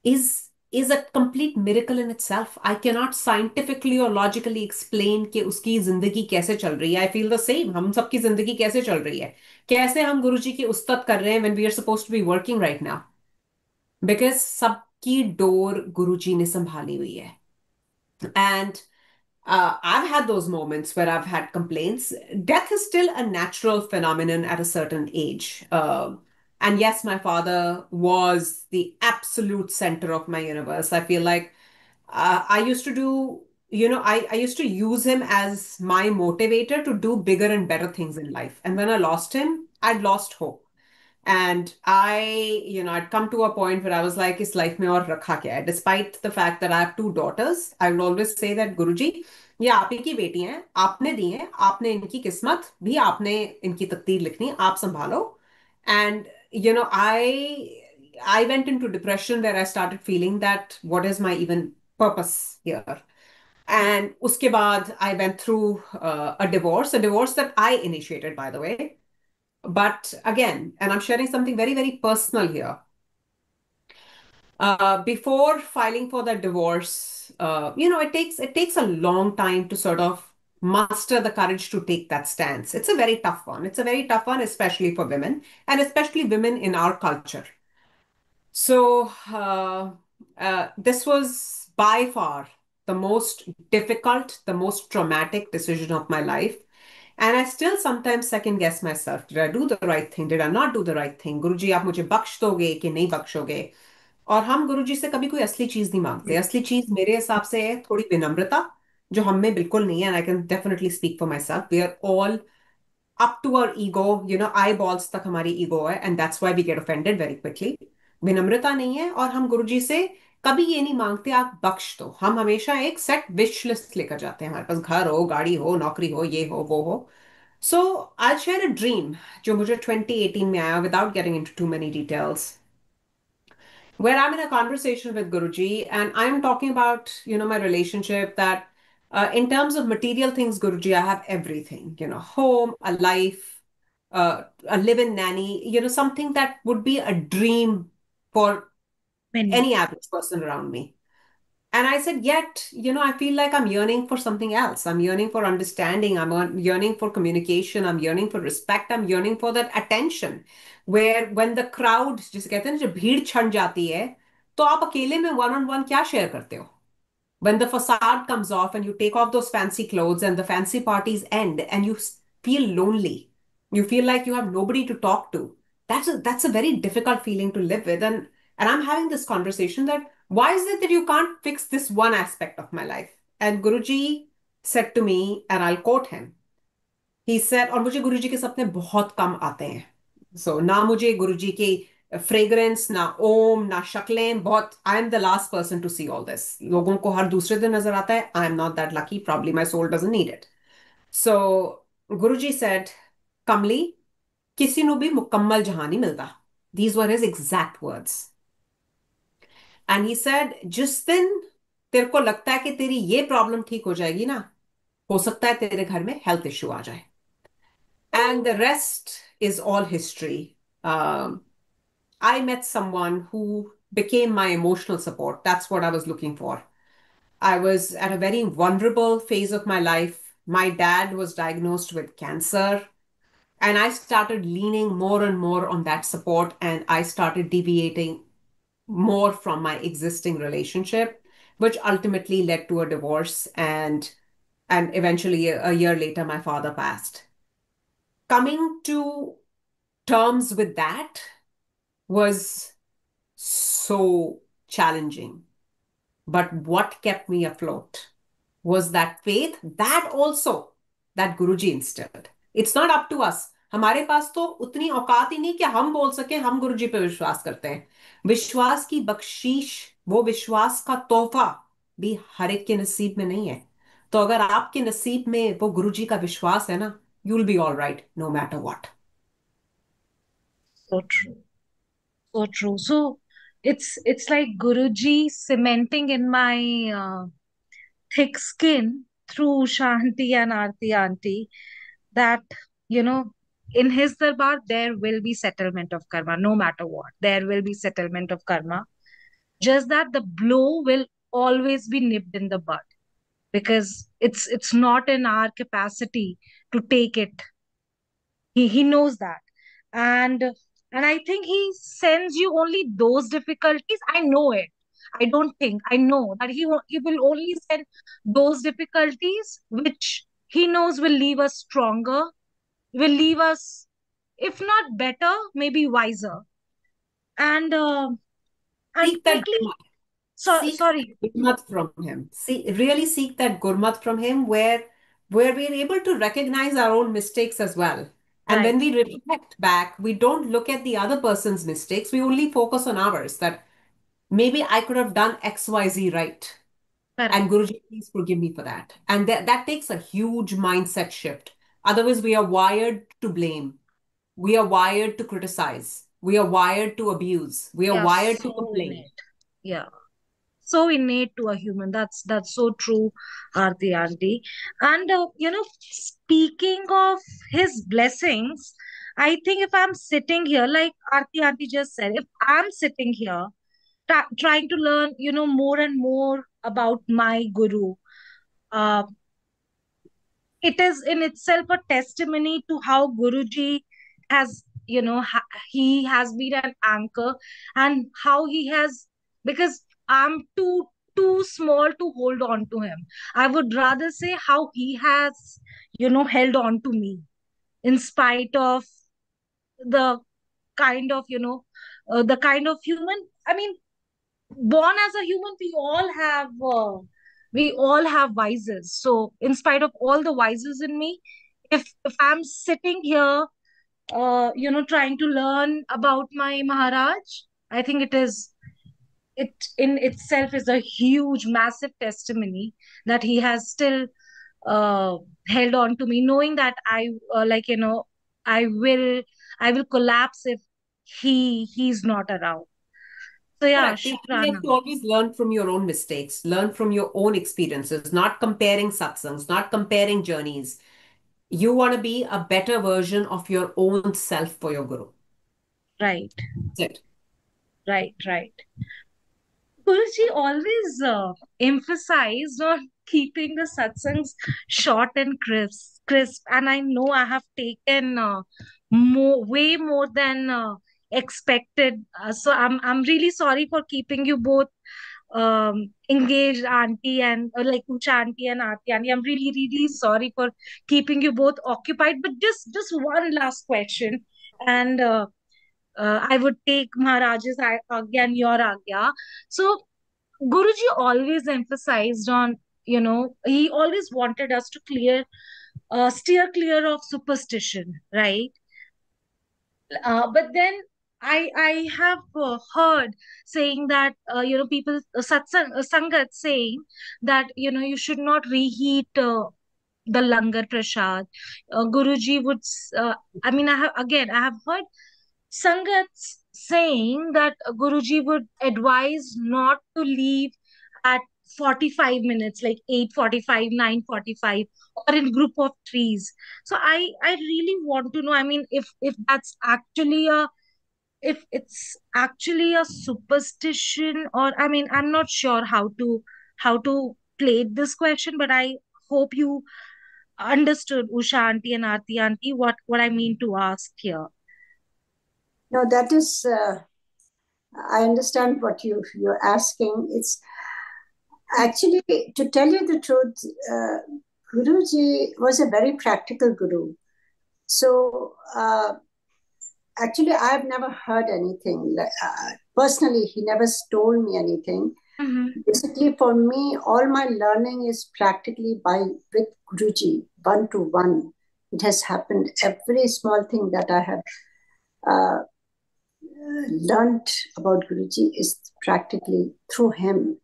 S3: is a complete miracle in itself. I cannot scientifically or logically explain कि उसकी जिंदगी कैसे चल रही है. I feel the same. हम सबकी जिंदगी कैसे चल रही है? कैसे हम गुरुजी की उस्तत कर रहे हैं when we are supposed to be working right now? Because सबकी डोर गुरुजी ने संभाली हुई है. And I've had those moments where I've had complaints. Death is still a natural phenomenon at a certain age. And yes, my father was the absolute center of my universe. I feel like I used to do, I used to use him as my motivator to do bigger and better things in life. And when I lost him, I'd lost hope. And I'd come to a point where I was like, इस life में और रखा क्या है? Despite the fact that I have two daughters, I would always say that Guruji, ये आप ही की बेटी हैं, आपने दी हैं, आपने इनकी किस्मत भी आपने इनकी तकदीर लिखनी, आप संभालो. And I went into depression where I started feeling that what is my even purpose here? And uske baad, I went through a divorce that I initiated, by the way. But again, and I'm sharing something very, very personal here. Before filing for the divorce, it takes a long time to sort of muster the courage to take that stance. It's a very tough one. It's a very tough one, especially for women, and especially women in our culture. So, this was by far the most difficult, the most traumatic decision of my life. And I still sometimes second guess myself. Did I do the right thing? Did I not do the right thing? गुरुजी आप मुझे बख्श दोगे कि नहीं बख्शोगे? और हम गुरुजी से कभी कोई असली चीज नहीं मांगते. असली चीज मेरे हिसाब से है थोड़ी विनम्रता, जो हम में बिल्कुल नहीं है. And I can definitely speak for myself. We are all up to our ego, eyeballs तक हमारी ईगो है, and that's why we get offended very quickly. विनम्रता नहीं है, और हम गुरुजी से कभी ये नहीं मांगते आप बख्श दो. हम हमेशा एक सेट विश लिस्ट लेकर जाते हैं. हमारे पास घर हो, गाड़ी हो, नौकरी हो, ये हो, वो हो. सो आई शेयर अ ड्रीम जो मुझे 2018 में आया, without getting into two many details, where I'm in a conversation with Guruji, and I'm talking about, my relationship, that in terms of material things, Guruji, I have everything, home, a life, a live-in nanny, something that would be a dream for
S1: Many.
S3: any average person around me. And I said, yet, I feel like I'm yearning for something else. I'm yearning for understanding. Yearning for communication. I'm yearning for respect. I'm yearning for that attention. Where when the crowd, जिसे कहते हैं ना, जब भीड़ छट जाती है, तो आप अकेले में one on one क्या शेयर करते हो? When the facade comes off and you take off those fancy clothes and the fancy parties end and you feel lonely, you feel like you have nobody to talk to. That's a very difficult feeling to live with. And I'm having this conversation that why is it that you can't fix this one aspect of my life? And Guruji said to me, and I'll quote him, he said, और मुझे गुरुजी के सपने बहुत कम आते हैं. So ना मुझे गुरुजी की फ्रेग्रेंस, ना ओम, ना शक्लें, बहुत, I am the last person to see all this. लोगों को हर दूसरे दिन नजर आता है. I am not that lucky. Probably my soul doesn't need it. So Guruji said, Kamli, किसी ਨੂੰ भी मुकम्मल जहां नहीं मिलता. These were his exact words. And he said, जिस दिन तेरे को लगता है कि तेरी ये प्रॉब्लम ठीक हो जाएगी ना, हो सकता है तेरे घर में हेल्थ इश्यू आ जाए. And the rest is all history. I met someone who became my emotional support. That's what I was looking for. I was at a very vulnerable phase of my life. My dad was diagnosed with cancer, and I started leaning more and more on that support, and I started deviating more from my existing relationship, which ultimately led to a divorce, and eventually a year later my father passed. Coming to terms with that was so challenging. But what kept me afloat was that faith, that also, that Guruji instilled. It's not up to us. हमारे पास तो उतनी औकात ही नहीं कि हम बोल सके हम गुरुजी पे विश्वास करते हैं. विश्वास की बख्शीश, वो विश्वास का तोहफा भी हर एक के नसीब में नहीं है. तो अगर आपके नसीब में वो गुरुजी का विश्वास है ना, you will be all right no matter what.
S1: So true. So true. So it's like Guruji cementing in my thick skin through Shanti and Aarti auntie that, you know, in his darbar there will be settlement of karma, no matter what. There will be settlement of karma. Just that the blow will always be nipped in the bud because it's not in our capacity to take it. He knows that. And I think he sends you only those difficulties. I know it. I don't think I know that he will only send those difficulties which he knows will leave us stronger, will leave us, if not better, maybe wiser. And uh, and
S3: Seek that
S1: quickly,
S3: seek
S1: sorry.
S3: that gurmat from him. Really seek that gurmat from him, where we're able to recognize our own mistakes as well. And when
S1: Right.
S3: we reflect back, we don't look at the other person's mistakes. We only focus on ours. That maybe I could have done X, Y, Z right.
S1: Correct.
S3: And Guruji, please forgive me for that. And that takes a huge mindset shift. Otherwise, we are wired to blame. We are wired to criticize. We are wired to abuse. We are
S1: Yeah,
S3: wired to
S1: so
S3: complain.
S1: innate. Yeah, so innate to a human. That's so true, Aarti auntie. And speaking of his blessings, I think if I'm sitting here, like Aarti auntie just said, if I'm sitting here trying to learn, more and more about my guru, uh, it is in itself a testimony to how Guruji has, he has been an anchor, and how he has, because I'm too small to hold on to him. I would rather say how he has, held on to me in spite of the kind of, the kind of human. I mean, born as a human, we all have vices. So in spite of all the vices in me, if I'm sitting here, trying to learn about my Maharaj, I think it in itself is a huge, massive testimony that he has still uh, held on to me, knowing that I will I will collapse if he's not around. So yeah,
S3: Correct. You have
S1: Shukrana.
S3: to always learn from your own mistakes, learn from your own experiences, not comparing satsangs, not comparing journeys. You want to be a better version of your own self for your guru.
S1: Right,
S3: That's it.
S1: right. Guruji always emphasized on keeping the satsangs short and crisp. And I know I have taken way more than expected. So I'm really sorry for keeping you both engaged, auntie, and like Usha auntie and Aarti auntie. I'm really sorry for keeping you both occupied. But just one last question, and I would take Maharaj's agya and your agya. So Guruji always emphasized on, he always wanted us to steer clear of superstition, right? But then I have heard saying that, people, sangat saying that, you should not reheat the langar prasad. Guruji would, I have heard Sangats saying that Guruji would advise not to leave at 45 minutes, like 8:45, 9:45, or in group of threes. So I really want to know, I mean, if that's actually a, if it's actually a superstition, or I mean, I'm not sure how to play this question, but I hope you understood, Usha auntie and Aarti auntie, what I mean to ask here.
S2: No, that is, I understand what you're asking. It's actually, to tell you the truth, Guruji was a very practical guru. So actually, I've never heard anything. Personally, he never told me anything.
S1: Mm-hmm.
S2: Basically, for me, all my learning is practically with Guruji, one to one. It has happened. Every small thing that I have uh, learned about Guruji is practically through him.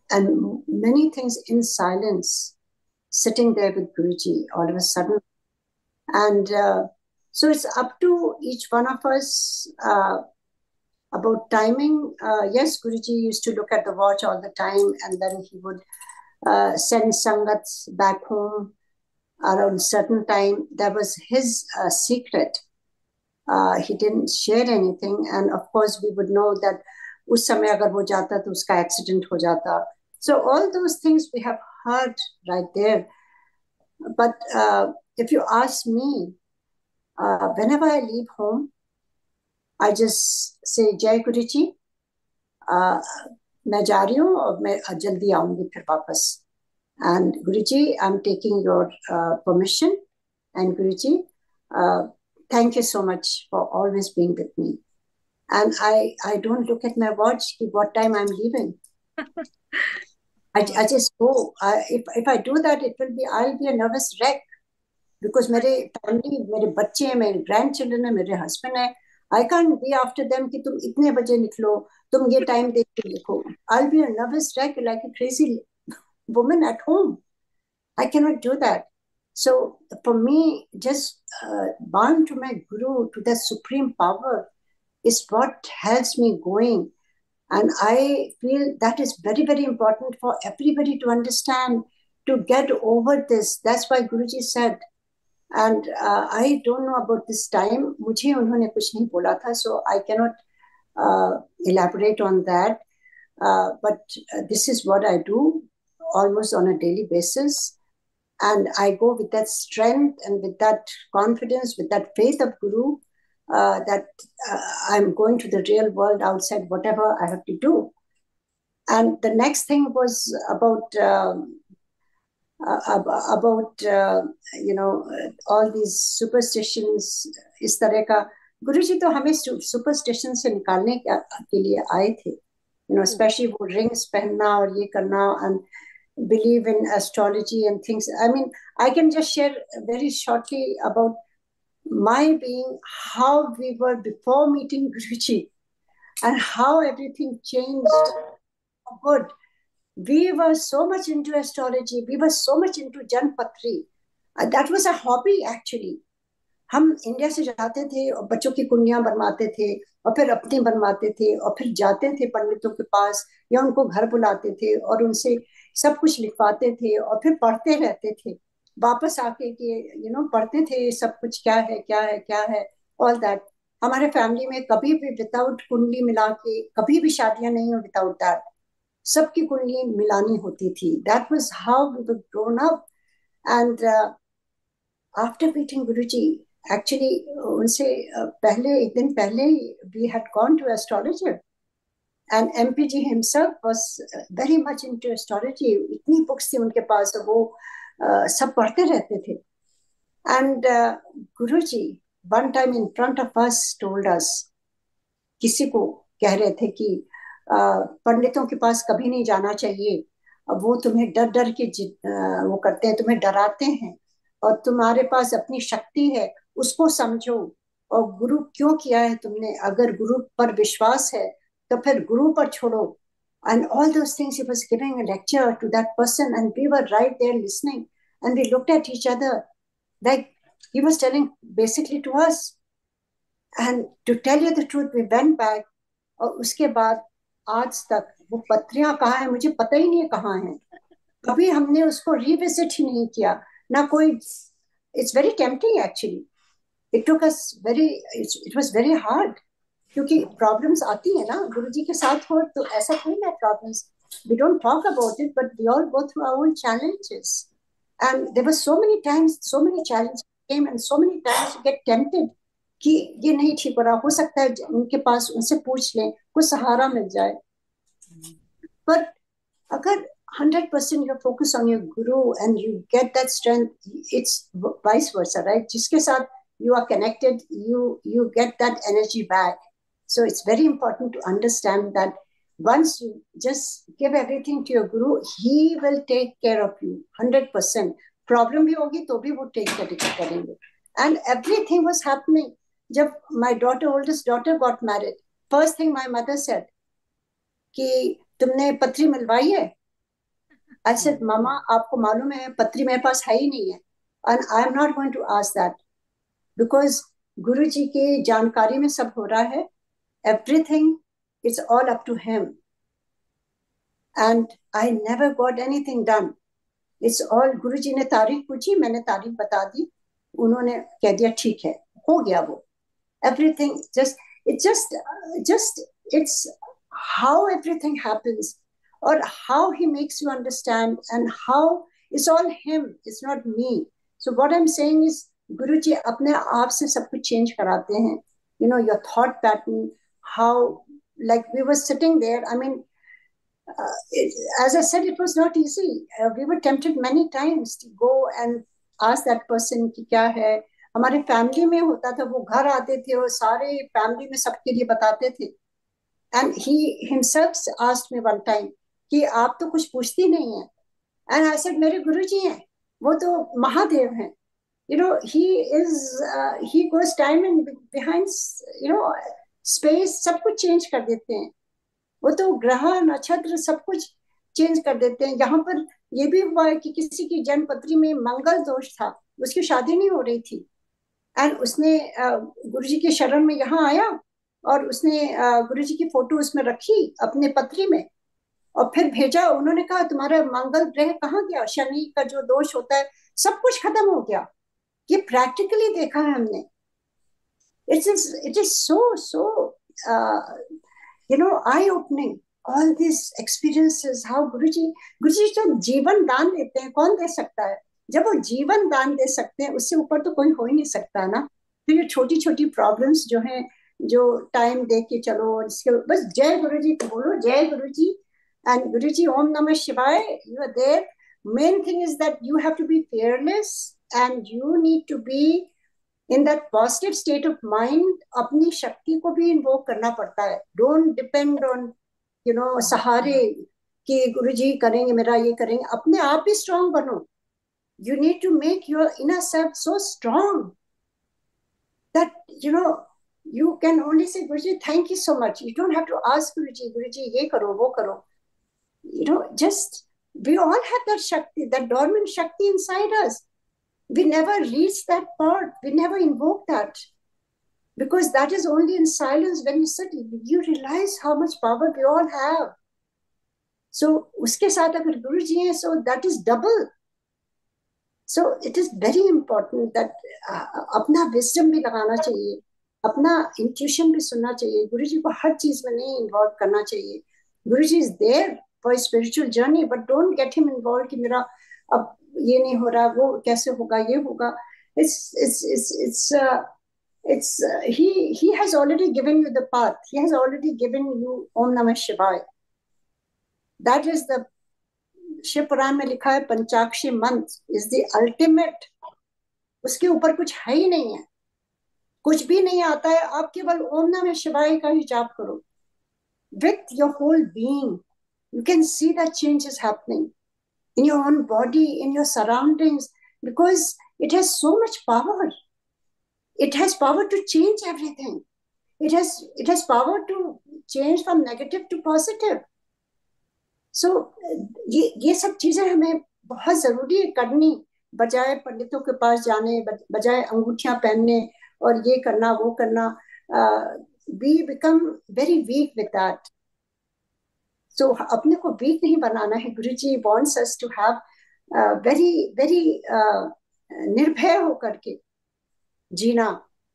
S2: And many things in silence, sitting there with Guruji all of a sudden. And so it's up to each one of us about timing. Yes, Guruji used to look at the watch all the time, and then he would send Sangats back home around a certain time. That was his secret. He didn't share anything. And of course, we would know that उस समय अगर वो जाता तो उसका accident हो जाता. So all those things we have heard right there. But if you ask me, whenever I leave home, I just say Jai Guruji. मैं जा रही हूँ और मैं जल्दी आऊंगी फिर वापस. And Guruji, I'm taking your permission. And Guruji, thank you so much for always being with me. And I don't look at my watch, what time I'm leaving. I just go. If I do that, I'll be a nervous wreck. Because मेरे family, मेरे बच्चे हैं, मेरे grandchildren हैं, मेरे husband हैं. I can't be after them कि तुम इतने बजे निकलो, तुम ये time देख के लिखो. I'll be a nervous wreck like a crazy woman at home. I cannot do that. So for me, just bound to my guru, to that supreme power, is what helps me going. And I feel that is very, very important for everybody to understand, to get over this. That's why Guruji said, and I don't know about this time. मुझे उन्होंने कुछ नहीं बोला था, so I cannot elaborate on that. But this is what I do almost on a daily basis. and I go with that strength and with that confidence, with that faith of Guru, that I'm going to the real world outside whatever I have to do. And the next thing was about all these superstitions. इस तरह का गुरुजी तो हमें superstition से निकालने के लिए आए थे, स्पेशली वो रिंग्स पहनना और ये करना, and believe in astrology and things. I mean, I can just share very shortly about my being, how we were before meeting Guruji and how everything changed for good. We were so much into astrology. We were so much into Janpatri. That was a hobby actually. हम India से जाते थे और बच्चों की कुंडलियां बनवाते थे और फिर अपनी बनवाते थे और फिर जाते थे पंडितों के पास या उनको घर बुलाते थे और उनसे सब कुछ लिखवाते थे और फिर पढ़ते रहते थे वापस आके कि पढ़ते थे सब कुछ क्या है क्या है क्या है, ऑल दैट. हमारे फैमिली में कभी भी विदाउट कुंडली मिला के कभी भी शादियां नहीं हो विदाउट दैट. सबकी कुंडली मिलानी होती थी. That was how we were grown up. And after meeting Guruji, actually उनसे पहले एक दिन पहले we had gone to astrologer and MPG himself was very much into astrology. इतनी बुक्स थी उनके पास, वो सब पढ़ते रहते थे. And Guruji one time in front of us told us, किसी को कह रहे थे कि पंडितों के पास कभी नहीं जाना चाहिए, वो तुम्हें डर डर के वो करते हैं, तुम्हें डराते हैं, और तुम्हारे पास अपनी शक्ति है उसको समझो, और गुरु क्यों किया है तुमने, अगर गुरु पर विश्वास है तो फिर गुरु पर छोड़ो. And all those things, he was giving a lecture to that person, and we were right there listening, and we looked at each other like he was telling basically to us. And to tell you the truth, we went back, और उसके बाद आज तक वो पत्रियां कहाँ हैं मुझे पता ही नहीं है कहाँ हैं. कभी हमने उसको रिविजिट ही नहीं किया, ना कोई. It's very tempting actually. It took us very, it was very hard, क्योंकि प्रॉब्लम्स आती है ना गुरुजी के साथ हो तो ऐसा कोई ना problems. We don't talk about it, but we all go through our own challenges. And there were so many times, so many challenges came, and so many times you get tempted कि ये नहीं ठीक हो रहा, हो सकता है उनके पास उनसे पूछ लें, कुछ सहारा मिल जाए. पर अगर 100% you focus on your guru and you get that strength, it's vice versa, right? जिसके साथ you are connected, you get that energy back. So it's very important to understand that once you just give everything to your guru, he will take care of you 100%. Problem भी होगी तो भी वो take care करेंगे. And everything was happening. जब my oldest daughter got married, first thing my mother said कि तुमने पत्री मिलवाई है. I said, मामा आपको मालूम है पत्री मेरे पास है ही नहीं है. And I am not going to ask that, because गुरुजी की जानकारी में सब हो रहा है. Everything is all up to him. And I never got anything done. It's all गुरुजी ने तारीख पूछी, मैंने तारीख बता दी, उन्होंने कह दिया ठीक है, हो गया वो. Everything it's how everything happens, or how he makes you understand, and how it's all him, it's not me. So what I'm saying is गुरुजी अपने आप से सब कुछ चेंज कराते हैं. Your thought pattern, how, like we were sitting there, I mean, as I said, it was not easy. We were tempted many times to go and ask that person कि क्या है. हमारे फैमिली में होता था, वो घर आते थे और सारे फैमिली में सबके लिए बताते थे. And he himself asked me one time कि आप तो कुछ पूछती नहीं है. And I said, मेरे गुरुजी हैं, वो तो महादेव हैं. He goes time and behind, space, सब कुछ चेंज कर देते हैं. वो तो ग्रह नक्षत्र सब कुछ चेंज कर देते हैं. यहाँ पर ये भी हुआ है कि किसी की जन्मपत्री में मंगल दोष था, उसकी शादी नहीं हो रही थी, एंड उसने गुरुजी के शरण में यहाँ आया और उसने गुरुजी की फोटो उसमें रखी अपने पत्री में और फिर भेजा. उन्होंने कहा तुम्हारा मंगल ग्रह कहाँ गया, शनि का जो दोष होता है सब कुछ खत्म हो गया. ये प्रैक्टिकली देखा है हमने. It is so eye opening, all these experiences, how गुरुजी तो जीवन दान देते हैं, कौन दे सकता है. जब वो जीवन दान दे सकते हैं, उससे ऊपर तो कोई हो ही नहीं सकता ना। तो ये छोटी छोटी प्रॉब्लम्स जो हैं, जो टाइम दे के चलो, और इसके बस जय गुरु जी बोलो, जय गुरु जी, एंड गुरु जी ओम नमः शिवाय, you are there. Main thing is that you have to be fearless, and you need to be in that positive state of mind. अपनी शक्ति को भी इन्वोक करना पड़ता है। डोंट डिपेंड ऑन सहारे कि गुरु जी करेंगे मेरा, ये करेंगे। अपने आप भी स्ट्रांग बनो। You need to make your inner self so strong that you can only say, Guruji, thank you so much. You don't have to ask Guruji, Guruji, ye karo, wo karo. Just we all have that Shakti, that dormant Shakti inside us. We never reach that part. We never invoke that. Because that is only in silence. When you sit, you realize how much power we all have. So, uske saath agar Guruji hai, so that is double. So it is very important that अपना wisdom भी लगाना चाहिए, अपना intuition भी सुनना चाहिए। गुरु जी को हर चीज में नहीं इन्वॉल्व करना चाहिए। Guru ji is there for spiritual journey, but don't get him involve कि मेरा अब ये नहीं हो रहा, वो कैसे होगा, ये होगा। It's he has already given you the path. He has already given you Om Namah Shivaya. That is the Shiv Puran में लिखा है, पंचाक्षी मंत्र इज द अल्टीमेट। उसके ऊपर कुछ है ही नहीं है, कुछ भी नहीं आता है। आप केवल ओम नमः शिवाय का ही जाप करो with your whole being. You can see that change is happening in your own body, in your surroundings, because it has so much power. It has power to change everything. It has power to change from negative to positive. सो ये सब चीजें हमें बहुत जरूरी है करनी, बजाय पंडितों के पास जाने, बजाय अंगूठियां पहनने और ये करना वो करना। We become very weak with that. So अपने को वीक नहीं बनाना है। Guru ji wants us to have very very निर्भय होकर के जीना,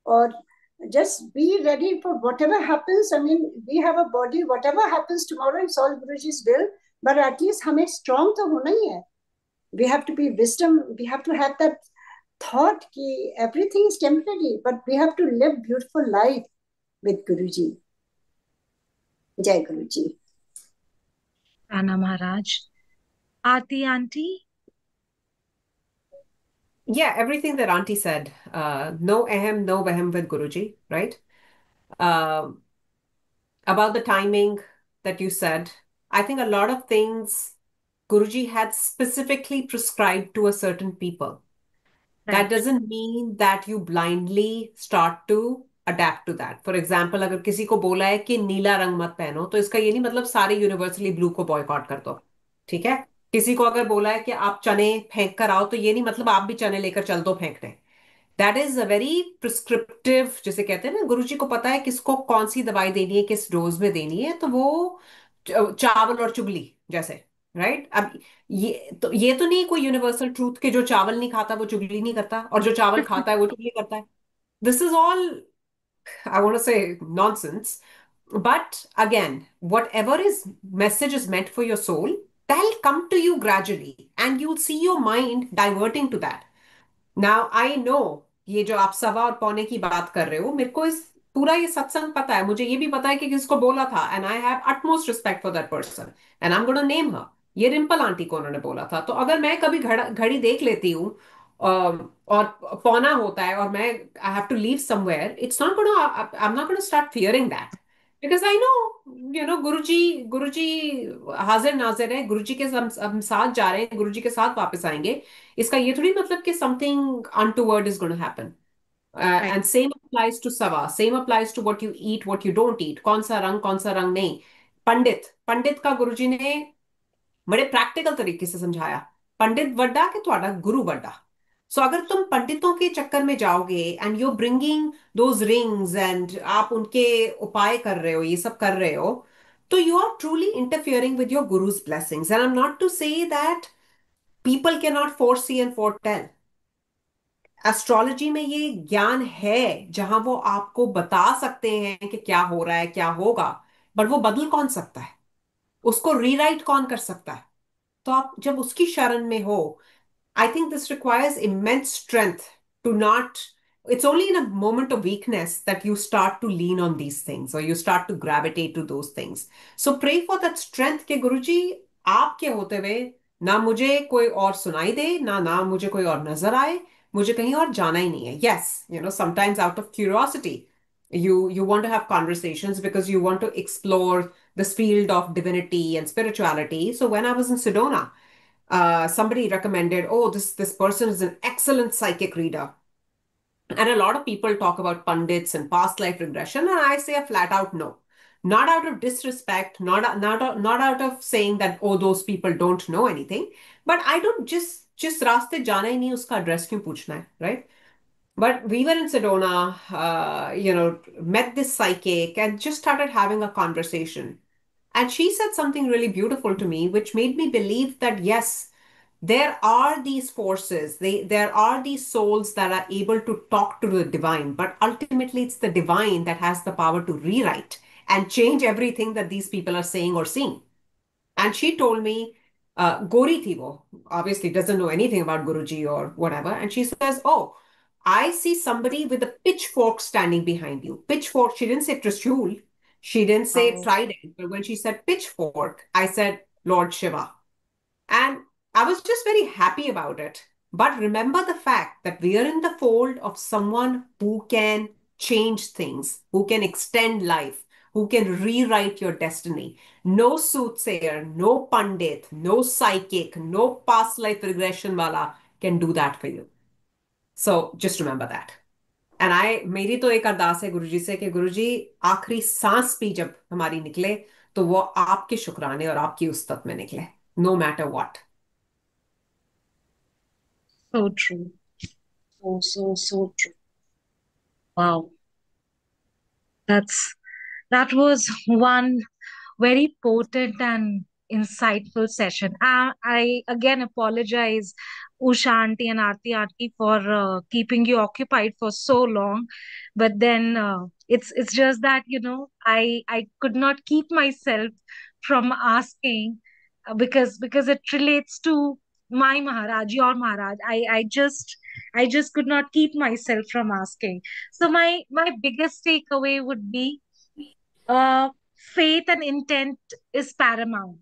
S2: और just be ready for whatever happens. I mean, we have a body, whatever happens tomorrow, it's all Guruji's will, but at least हमें strong तो होना ही है। We have to be wisdom, we have to have that thought कि everything is temporary, but we have to live beautiful life with Guruji. Jai Guruji.
S1: Anna Maharaj. Aarti auntie.
S3: Yeah, everything that Auntie said. No ahem, no wahem with Guruji, right? Um, about the timing that you said, I think a lot of things Guruji had specifically prescribed to a certain people. That
S1: Right.
S3: doesn't mean that you blindly start to adapt to that. For example, अगर किसी को बोला है कि नीला रंग मत पहनो, तो इसका ये नहीं मतलब सारे यूनिवर्सली ब्लू को बॉयकॉट कर दो। ठीक है। किसी को अगर बोला है कि आप चने फेंक कर आओ, तो ये नहीं मतलब आप भी चने लेकर चल दो फेंकने। That is a very prescriptive, जिसे कहते हैं ना, गुरुजी को पता है किसको कौन सी दवाई देनी है, किस डोज में देनी है। तो वो चावल और चुगली जैसे, राइट। अब ये तो नहीं कोई यूनिवर्सल ट्रूथ के जो चावल नहीं खाता वो चुगली नहीं करता, और जो चावल खाता है वो चुगली करता है। This is all, I want to say, nonsense. But again, whatever is message is meant for your soul, that'll come to you gradually, and you'll see your mind diverting to that. Now I know, ये जो आप 1.15 की बात कर रहे हो, मेरे को इस पूरा ये सत्संग पता है। मुझे ये भी पता है कि किसको बोला था, and I have utmost respect for that person, and I am gonna name her. ये रिंपल आंटी को उन्होंने बोला था। तो अगर मैं कभी घड़ी देख लेती हूँ और पौना होता है और मैं I have to leave somewhere, it's not gonna, I am not gonna start fearing that, because I know, Guruji, Guruji हाजिर नाजिर है। गुरुजी के हम साथ जा रहे हैं, गुरुजी के साथ वापस आएंगे। इसका ये थोड़ी मतलब कि something untoward is gonna happen.
S1: Right.
S3: And same applies to सवा, same applies to what you eat, what you don't eat, कौन सा रंग नहीं। पंडित पंडित का गुरुजी ने बड़े प्रैक्टिकल तरीके से समझाया, पंडित वड्डा के ਤੁਹਾਡਾ गुरु वड्डा। सो अगर तुम पंडितों के चक्कर में जाओगे and you bringing those rings, and आप उनके उपाय कर रहे हो, ये सब कर रहे हो, तो you are truly interfering with your guru's blessings. And I am not to say that people cannot foresee and foretell. Astrology में ये ज्ञान है जहां वो आपको बता सकते हैं कि क्या हो रहा है, क्या होगा, बट वो बदल कौन सकता है, उसको रीराइट कौन कर सकता है। तो आप जब उसकी शरण में हो, I think this requires immense strength to not, it's only in a moment of weakness that you start to lean on these things or you start to gravitate to those things. So pray for that strength कि गुरुजी आपके होते हुए ना मुझे कोई और सुनाई दे ना मुझे कोई और नजर आए मुझे कहीं और जाना ही नहीं है. Yes, sometimes out of curiosity, you want to have conversations because you want to explore this field of divinity and spirituality. So when I was in Sedona, somebody recommended, oh, this person is an excellent psychic reader. And a lot of people talk about pundits and past life regression, and I say a flat out no. Not out of disrespect, not out of saying that, oh, those people don't know anything, but I don't just रास्ते जाना ही नहीं उसका address क्यों पूछना है, right? But we were in Sedona, met this psychic and just started having a conversation. And she said something really beautiful to me, which made me believe that yes, there are these forces, there are these souls that are able to talk to the divine, but ultimately it's the divine that has the power to rewrite and change everything that these people are saying or seeing. And she told me, Gori thi wo, obviously doesn't know anything about Guruji or whatever. And she says, oh, I see somebody with a pitchfork standing behind you. Pitchfork, she didn't say Trishul, she didn't say
S1: Wow.
S3: trident, but when she said pitchfork, I said Lord Shiva. And I was just very happy about it. But remember the fact that we are in the fold of someone who can change things, who can extend life, who can rewrite your destiny. No soothsayer, no pundit, no psychic, no past life regression wala can do that for you. So just remember that. And I मेरी तो एक अरदास है गुरुजी से कि गुरुजी आखिरी सांस भी जब हमारी निकले तो वो आपके शुक्राने और आपकी उस्तत में निकले, no matter what.
S1: So true. So true. Wow. That was one very potent and insightful session. I again apologize, Usha auntie and Aarti auntie, for keeping you occupied for so long. But then it's just that I could not keep myself from asking because it relates to my Maharaj, your Maharaj. I just could not keep myself from asking. So my biggest takeaway would be faith and intent is paramount,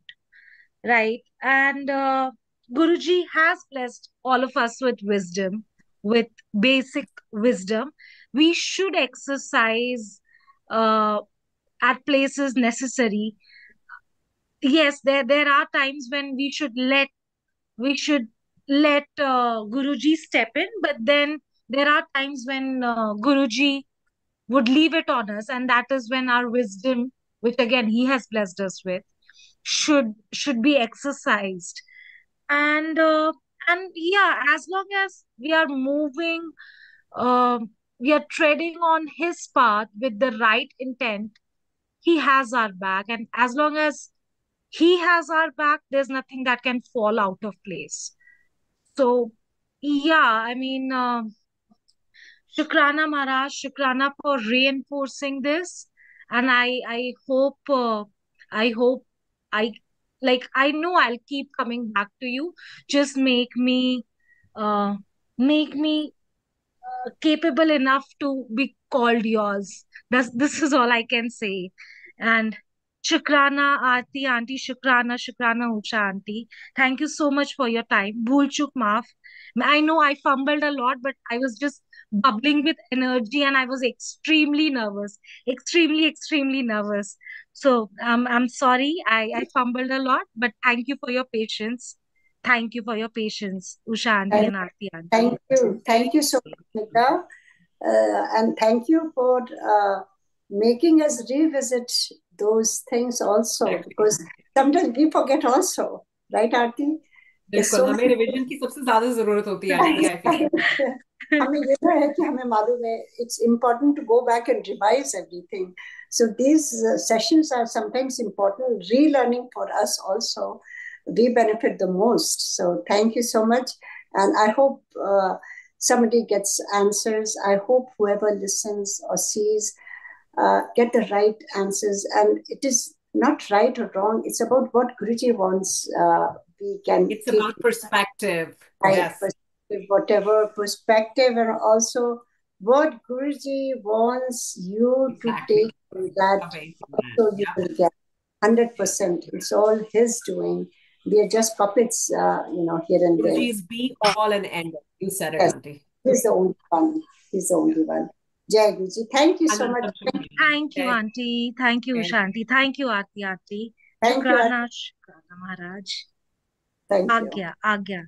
S1: right? And Guruji has blessed all of us with wisdom, with basic wisdom. We should exercise uh, at places necessary. Yes, there are times when we should let Guruji step in, but then there are times when Guruji would leave it on us, and that is when our wisdom, which again he has blessed us with, should be exercised. And uh, and yeah, as long as we are moving, we are treading on his path with the right intent, he has our back, and as long as he has our back, there's nothing that can fall out of place. So yeah, I mean, Shukrana Maharaj, Shukrana for reinforcing this. And I hope I I know I'll keep coming back to you. Just uh, make me capable enough to be called yours. This is all I can say. And Shukrana Aarti Auntie, Shukrana Usha Auntie. Thank you so much for your time. Bhool chuk maaf. I know I fumbled a lot, but I was just bubbling with energy and I was extremely nervous. Extremely nervous. So I'm sorry I fumbled a lot, but thank you for your patience. Thank you for your patience, Usha Auntie
S2: Thank,
S1: and Aarti Auntie.
S2: thank you. Thank you so much, Nita. And thank you for making us revisit those things also, because sometimes we forget also, right, Aarti? There's
S3: बिल्कुल
S2: so
S3: हमें
S2: many.
S3: Revision की सबसे ज्यादा जरूरत होती है aunty, I feel.
S2: हमें ये तो है कि हमें मालूम है it's important to go back and revise everything. So these sessions are sometimes important relearning for us also. We benefit the most. So thank you so much, and I hope somebody gets answers. I hope whoever listens or sees get the right answers, and it is not right or wrong. It's about what Guruji wants. We can
S3: It's
S2: take.
S3: about perspective. perspective.
S2: Right,
S3: Yes,
S2: perspective, whatever perspective, and also what Guruji wants you to
S3: exactly.
S2: take from that,
S3: Away from that.
S2: also you
S3: Yeah.
S2: will get 100%. It's all his doing. We are just puppets, here and there.
S3: Guruji is be all and end all. You said it,
S2: Yes,
S3: Auntie.
S2: he's the only one. He's the only one. Jai Guruji. Thank you so much.
S3: Anantam Shubham.
S1: Thank you,
S3: Thank
S1: Auntie. Thank you,
S3: you.
S1: Shanti. Thank you, Aarti Auntie.
S2: Thank you.
S1: Shukrana, Shukrana Maharaj.
S2: Thank you.
S1: Agya, Agya.